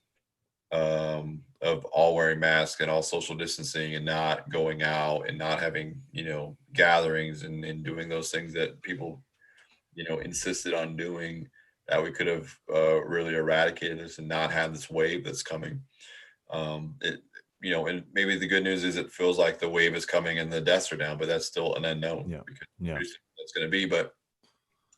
of all wearing masks and all social distancing and not going out and not having, gatherings and doing those things that people, insisted on doing, that we could have really eradicated this and not had this wave that's coming. And maybe the good news is it feels like the wave is coming and the deaths are down, but that's still an unknown. Because that's going to be. But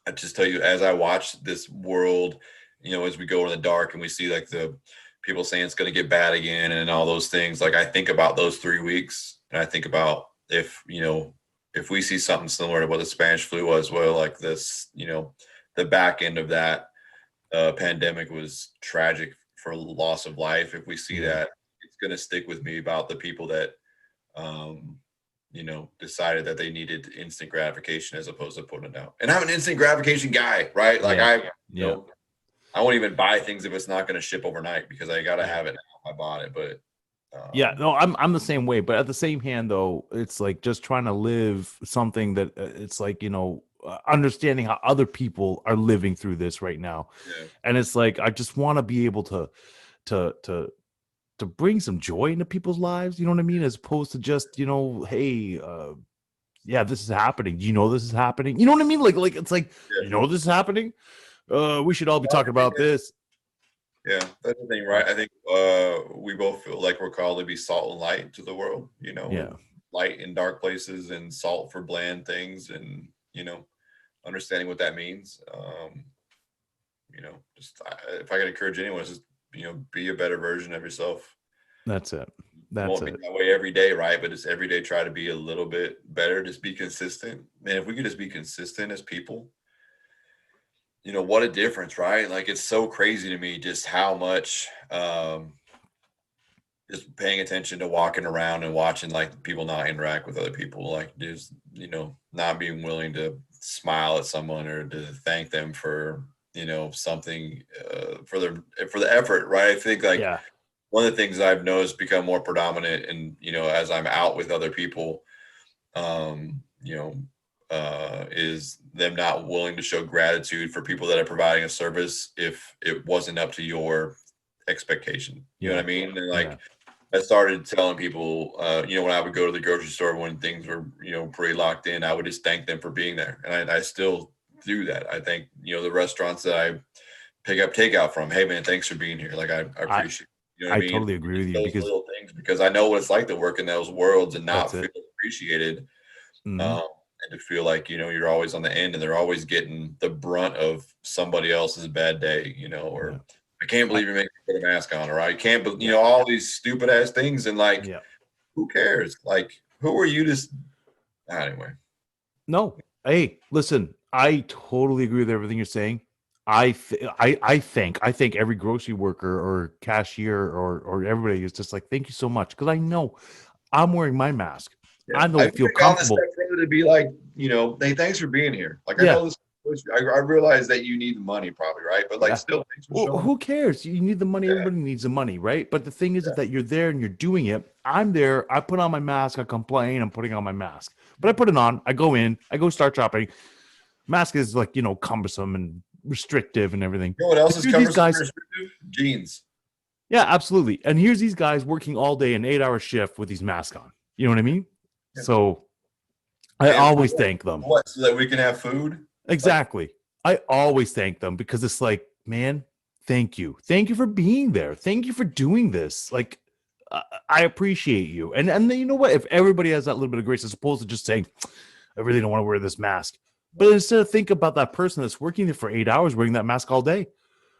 I just tell you, as I watch this world, as we go in the dark and we see like the people saying it's going to get bad again and all those things, like I think about those 3 weeks, and I think about if we see something similar to what the Spanish flu was, well, like this, the back end of that pandemic was tragic for loss of life. If we see that, it's going to stick with me about the people that, decided that they needed instant gratification as opposed to putting it out. And I'm an instant gratification guy, right? Like I won't even buy things if it's not going to ship overnight because I got to have it now. I bought it, but I'm the same way. But at the same hand, though, it's like just trying to live something that it's like, understanding how other people are living through this right now. And it's like, I just want to be able to bring some joy into people's lives. You know what I mean? As opposed to just, hey, this is happening. Do you know this is happening? You know what I mean? Like it's like, this is happening. We should all be talking about this. Yeah, that's the thing, right? I think we both feel like we're called to be salt and light to the world, light in dark places and salt for bland things, and understanding what that means. Just if I could encourage anyone, just be a better version of yourself. That's it. Won't be that way every day, right? But just every day, try to be a little bit better. Just be consistent, man. If we could just be consistent as people, what a difference, right? Like it's so crazy to me just how much just paying attention to walking around and watching like people not interact with other people, like just not being willing to smile at someone or to thank them for something for the effort, right? I think like one of the things I've noticed become more predominant and as I'm out with other people, is them not willing to show gratitude for people that are providing a service if it wasn't up to your expectation. You know what I mean? And like I started telling people, when I would go to the grocery store when things were, pretty locked in, I would just thank them for being there. And I still do that. I think, the restaurants that I pick up takeout from, hey man, thanks for being here. Like I appreciate it. I totally agree with you because little things, because I know what it's like to work in those worlds and not feel appreciated. And to feel like, you're always on the end and they're always getting the brunt of somebody else's bad day, or I can't believe you're making me put a mask on, or I can't, all these stupid ass things. And like, who cares? Like, who are you to, anyway. No. Hey, listen, I totally agree with everything you're saying. I think every grocery worker or cashier or everybody is just like, thank you so much. Cause I know I'm wearing my mask. I don't feel comfortable. To be like, hey, thanks for being here. Like I know this. I realize that you need the money, probably, right? But like, still, thanks for showing. Who cares? You need the money. Everybody needs the money, right? But the thing is that you're there and you're doing it. I'm there. I put on my mask. I complain. I'm putting on my mask, but I put it on. I go in. I go start shopping. Mask is like cumbersome and restrictive and everything. You know what else is cumbersome and restrictive? Jeans. Yeah, absolutely. And here's these guys working all day, an 8-hour shift with these masks on. You know what I mean? Yeah. So I always thank them. What, so that we can have food? Exactly. I always thank them because it's like, man, thank you. Thank you for being there. Thank you for doing this. Like, I appreciate you. And then you know what? If everybody has that little bit of grace, as opposed to just saying, I really don't want to wear this mask. But instead of think about that person that's working there for 8 hours wearing that mask all day.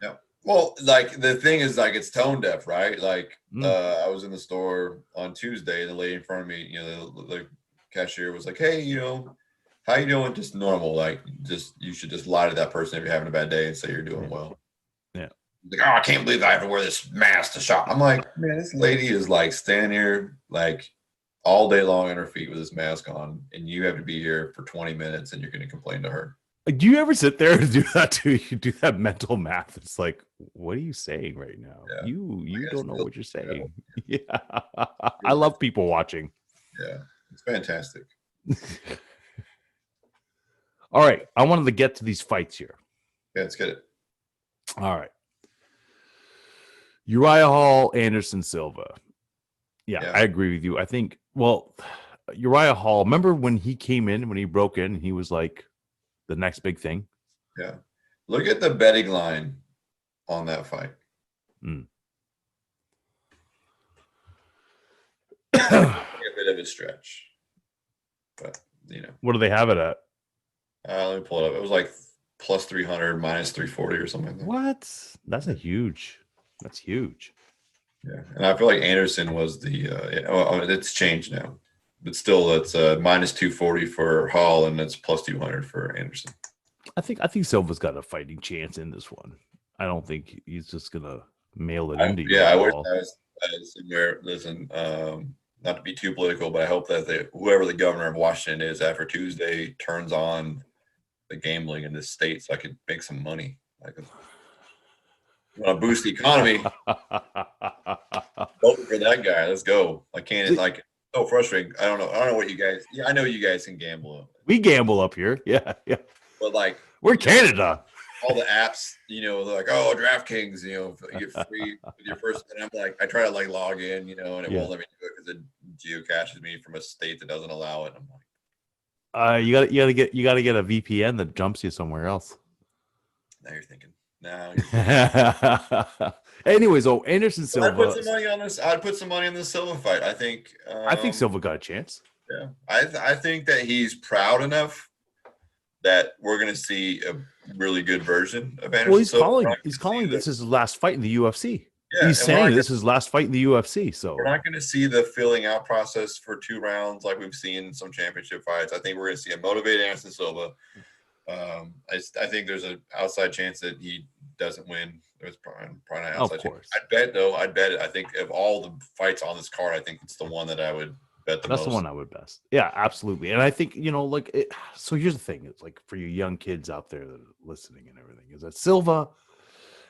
Yeah. Well, like the thing is like it's tone deaf, right? Like I was in the store on Tuesday and the lady in front of me, the cashier was like, hey, how you doing? Just normal. Like you should just lie to that person if you're having a bad day and say you're doing well. Yeah. Like, oh, I can't believe I have to wear this mask to shop. I'm like, man, this lady is like standing here like all day long on her feet with this mask on, and you have to be here for 20 minutes and you're going to complain to her. Do you ever sit there and do that too? You do that mental math. It's like, what are you saying right now? Yeah. You don't know what you're saying. Yeah. I love people watching. Yeah. It's fantastic. All right. I wanted to get to these fights here. Okay, let's get it. All right. Uriah Hall, Anderson Silva. Yeah, I agree with you. I think, well, Uriah Hall, remember when he came in, when he broke in, he was like the next big thing? Yeah. Look at the betting line on that fight. A bit of a stretch. But, What do they have it at? Let me pull it up. It was like plus 300, minus 340 or something like that. What? That's huge. Yeah. And I feel like Anderson was it's changed now. But still, it's minus 240 for Hall, and it's plus 200 for Anderson. I think Silva's got a fighting chance in this one. I don't think he's just gonna mail it into you. Yeah, I wish I was somewhere. Listen, not to be too political, but I hope that whoever the governor of Washington is after Tuesday turns on the gambling in this state, so I could make some money. I could want to boost the economy. Vote for that guy. Let's go. I can't so frustrating. I don't know what you guys. Yeah, I know you guys can gamble. We gamble up here. Yeah. But we're Canada. All the apps, they're like, oh, DraftKings, you get free with your first. And I'm like, I try to log in, and it won't let me do it because it geocaches me from a state that doesn't allow it. I'm like, you gotta get a VPN that jumps you somewhere else. Now you're thinking. Anyways, Anderson Silva. I'd put some money on this. I'd put some money on this Silva fight. I think Silva got a chance. Yeah, I think that he's proud enough that we're going to see a really good version of Anderson. Well, he's calling this his last fight in the UFC. Yeah, he's saying this is his last fight in the UFC. So we're not going to see the filling out process for 2 rounds like we've seen in some championship fights. I think we're going to see a motivated Anderson Silva. I think there's an outside chance that he doesn't win. There's probably not outside. Of course. I'd bet though. I'd bet it. I think of all the fights on this card, I think it's the one that I would bet the most. That's the one I would best. Yeah, absolutely. And I think so here's the thing: it's for you young kids out there that are listening and everything, is that Silva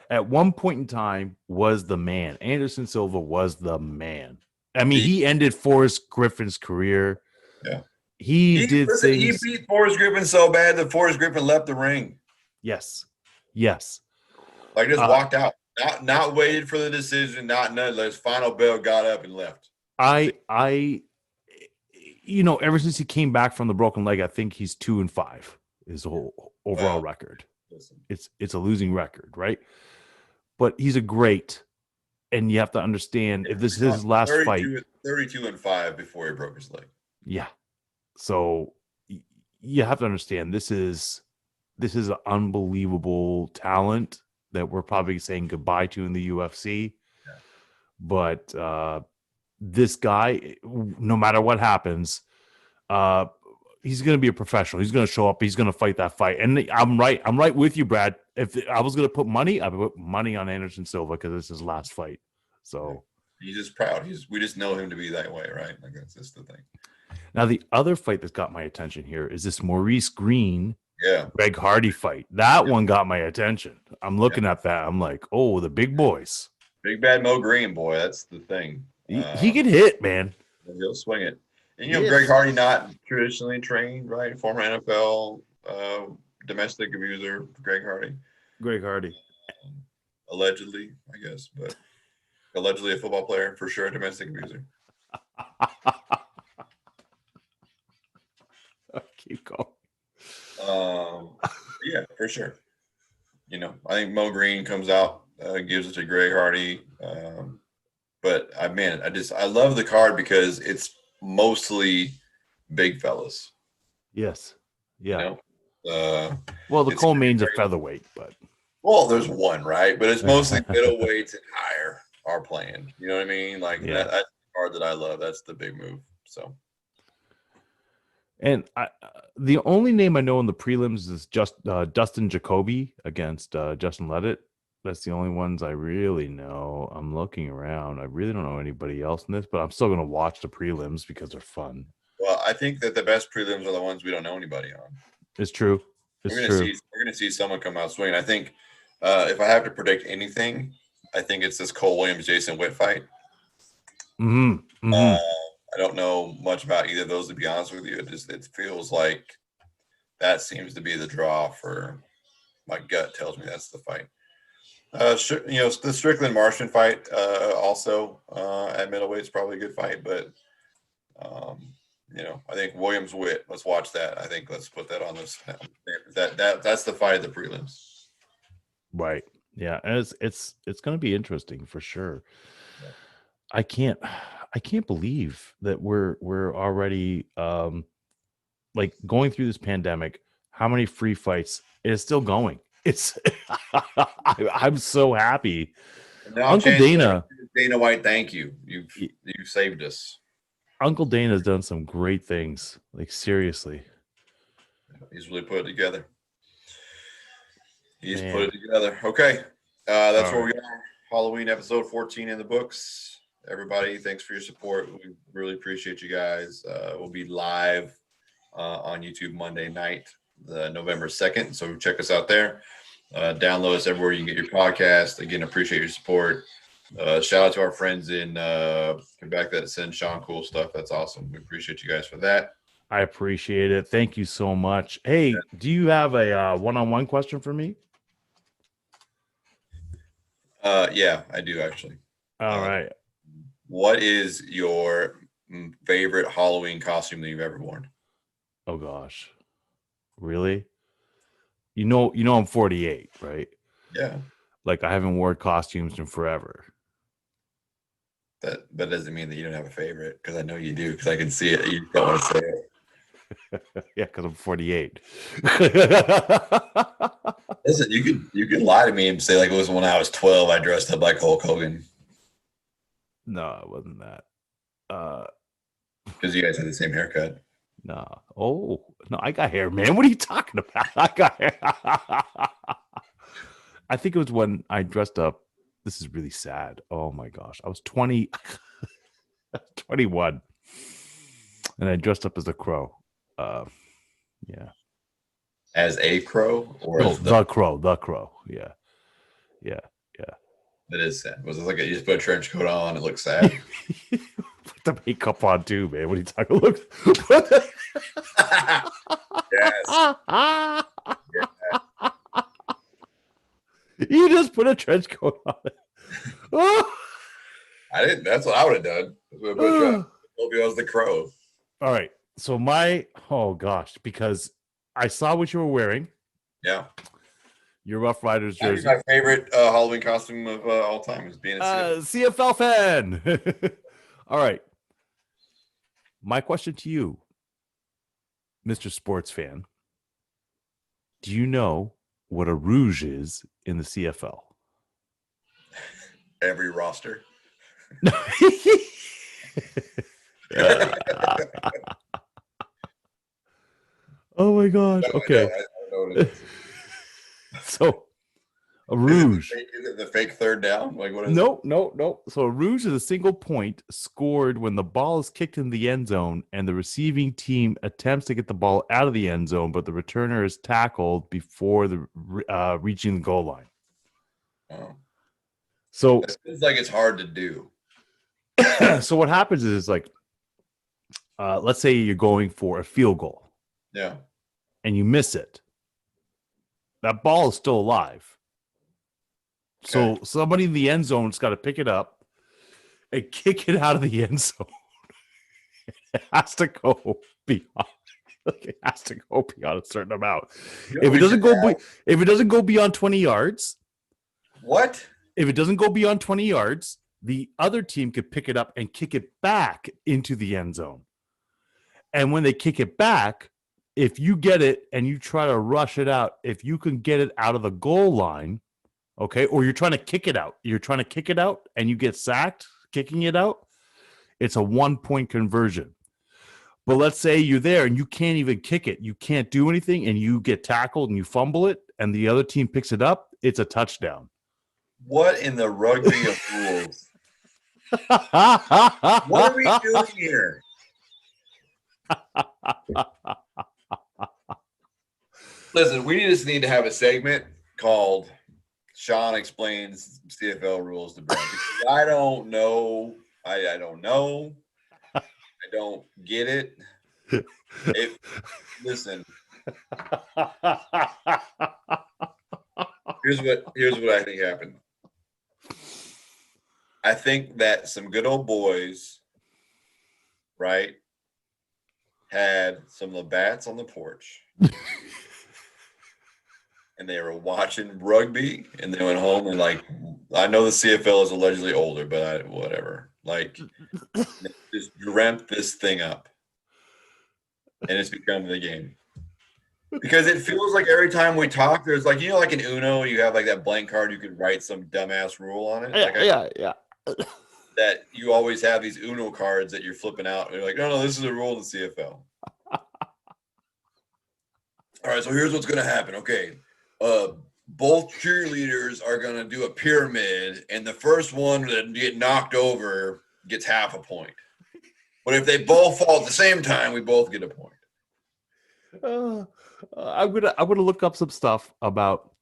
at one point in time was the man. Anderson Silva was the man. I mean, he ended Forrest Griffin's career. Yeah. He did things. He beat Forrest Griffin so bad that Forrest Griffin left the ring. Yes. Just walked out. Not waited for the decision. Not none. His final bell, got up and left. Ever since he came back from the broken leg, I think he's 2-5. His whole overall record. Listen. It's a losing record, right? But he's a great, and you have to understand if this is his last fight. 32-5 before he broke his leg. Yeah. So you have to understand this is an unbelievable talent that we're probably saying goodbye to in the UFC. Yeah. But this guy, no matter what happens, he's going to be a professional. He's going to show up. He's going to fight that fight. And I'm right with you, Brad. If I was going to put money, I would put money on Anderson Silva because it's his last fight. So he's just proud. We just know him to be that way, right? That's just the thing. Now, the other fight that's got my attention here is this Maurice Green, Greg Hardy fight. That one got my attention. I'm looking at that. I'm like, oh, the big boys. Big bad Mo Green, boy. That's the thing. He can hit, man. He'll swing it. And, Greg Hardy, not traditionally trained, right? Former NFL domestic abuser, Greg Hardy. Allegedly, I guess, but allegedly a football player, for sure, a domestic abuser. Keep going. Yeah, for sure. I think Mo Green comes out, gives it to Greg Hardy. But I love the card because it's mostly big fellas. Yes. Yeah. The Coleman's a featherweight, but there's one, right? But it's mostly middleweights and higher are playing. You know what I mean? That's the card that I love. That's the big move. So. And the only name I know in the prelims is just Dustin Jacoby against Justin Levitt. That's the only ones I really know. I'm looking around. I really don't know anybody else in this, but I'm still going to watch the prelims because they're fun. Well, I think that the best prelims are the ones we don't know anybody on. It's true. We're going to see someone come out swinging. I think if I have to predict anything, I think it's this Cole Williams, Jason Witt fight. Mm-hmm. I don't know much about either of those, to be honest with you. It feels like that seems to be the draw for My gut tells me that's the fight. The Strickland Martian fight also at middleweight is probably a good fight, but I think Williams Witt. Let's watch that. I think let's put that on this. That's the fight of the prelims. Right. Yeah, and it's going to be interesting for sure. Yeah. I can't believe that we're already like going through this pandemic. How many free fights? It is still going. It's I'm so happy. Uncle Dana White, thank you. You saved us. Uncle Dana's done some great things. Like seriously, he's really put it together. He's put it together. Okay, that's where we are. Halloween episode 14 in the books. Everybody, thanks for your support. We really appreciate you guys. We'll be live on YouTube Monday night, November 2nd. So check us out there. Download us everywhere you can get your podcast. Again, appreciate your support. Shout out to our friends in Quebec that send Sean cool stuff. That's awesome. We appreciate you guys for that. I appreciate it. Thank you so much. Hey, do you have a one-on-one question for me? Yeah, I do actually. All right. What is your favorite Halloween costume that you've ever worn? Oh gosh. Really? You know I'm 48, right? Yeah. Like I haven't worn costumes in forever. That doesn't mean that you don't have a favorite, because I know you do, because I can see it. You don't want to say it. Yeah, because I'm 48. Listen, you can lie to me and say like it was when I was 12. I dressed up like Hulk Hogan. No, it wasn't that. Because you guys had the same haircut. No. Oh no, I got hair, man. What are you talking about? I got hair. I think it was when I dressed up. This is really sad. Oh my gosh. I was 20, 21. And I dressed up as a crow. Yeah. As a crow or as the crow? The crow. Yeah. Yeah. Yeah. That is sad. Was it like you just put a trench coat on? It looks sad. Put the makeup on too, man. What are you talking about? Yes. Yeah. You just put a trench coat on it. Oh. I didn't. That's what I would have done. Hope I was the crow. All right. So because I saw what you were wearing. Yeah. Your Rough Riders jersey. My favorite Halloween costume of all time is being a CFL fan. All right. My question to you, Mr. Sports fan, do you know what a rouge is in the CFL? Every roster. Oh my gosh. Okay. I know what it is. So a rouge. Is it the fake third down? Like what is No. So a rouge is a single point scored when the ball is kicked in the end zone and the receiving team attempts to get the ball out of the end zone, but the returner is tackled before the reaching the goal line. Oh. So it seems like it's hard to do. So what happens is like, let's say you're going for a field goal. Yeah. And you miss it. That ball is still alive. Okay. So somebody in the end zone's got to pick it up and kick it out of the end zone. It has to go beyond. It has to go beyond a certain amount. If it doesn't go beyond 20 yards, what? If it doesn't go beyond 20 yards, the other team could pick it up and kick it back into the end zone. And when they kick it back, if you get it and you try to rush it out, if you can get it out of the goal line, okay, or you're trying to kick it out and you get sacked kicking it out, it's a 1-point conversion. But let's say you're there and you can't even kick it. You can't do anything and you get tackled and you fumble it and the other team picks it up. It's a touchdown. What in the rugby of rules? What are we doing here? Listen, we just need to have a segment called Sean Explains CFL Rules to Brad. I don't know. I don't know. I don't get it. Listen. Here's what I think happened. I think that some good old boys, right, had some Labatt's on the porch. And they were watching rugby, and they went home and like, I know the CFL is allegedly older, but whatever. Like, they just dreamt this thing up, and it's become the game. Because it feels like every time we talk, there's like, like in Uno, you have like that blank card, you could write some dumbass rule on it. Yeah. That you always have these Uno cards that you're flipping out. And you're like, no, this is a rule in the CFL. All right, so here's what's going to happen. Okay. Both cheerleaders are going to do a pyramid, and the first one that get knocked over gets half a point. But if they both fall at the same time, we both get a point. I'm gonna look up some stuff about.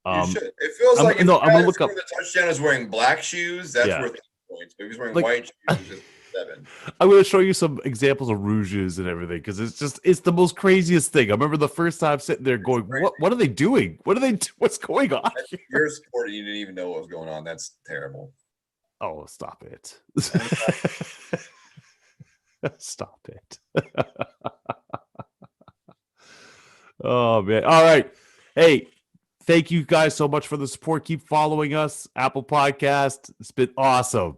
You should. It feels like I'm gonna look up. The touchdown is wearing black shoes. That's worth points. But if he's wearing white shoes, it's 7. I'm gonna show you some examples of rouges and everything because it's the most craziest thing. I remember the first time sitting there going, "What are they doing? What's going on?" You're a sport and you didn't even know what was going on. That's terrible. Oh, stop it! Stop it! Oh man! All right, hey. Thank you guys so much for the support. Keep following us. Apple Podcast. It's been awesome.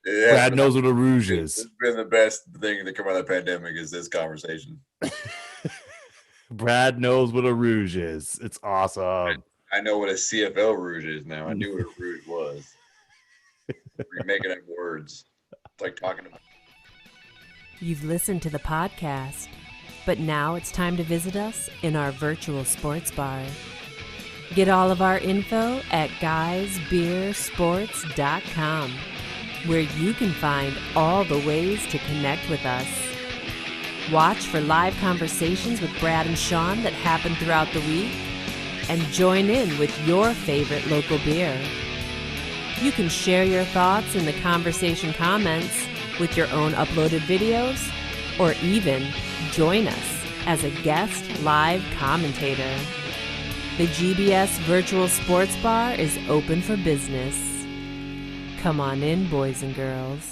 Yeah, Brad knows what a rouge is. It's been the best thing to come out of the pandemic is this conversation. Brad knows what a rouge is. It's awesome. I know what a CFL rouge is now. I knew what a rouge was. You're making up words. It's like talking about. You've listened to the podcast, but now it's time to visit us in our virtual sports bar. Get all of our info at guysbeersports.com, where you can find all the ways to connect with us. Watch for live conversations with Brad and Sean that happen throughout the week, and join in with your favorite local beer. You can share your thoughts in the conversation comments with your own uploaded videos, or even join us as a guest live commentator. The GBS Virtual Sports Bar is open for business. Come on in, boys and girls.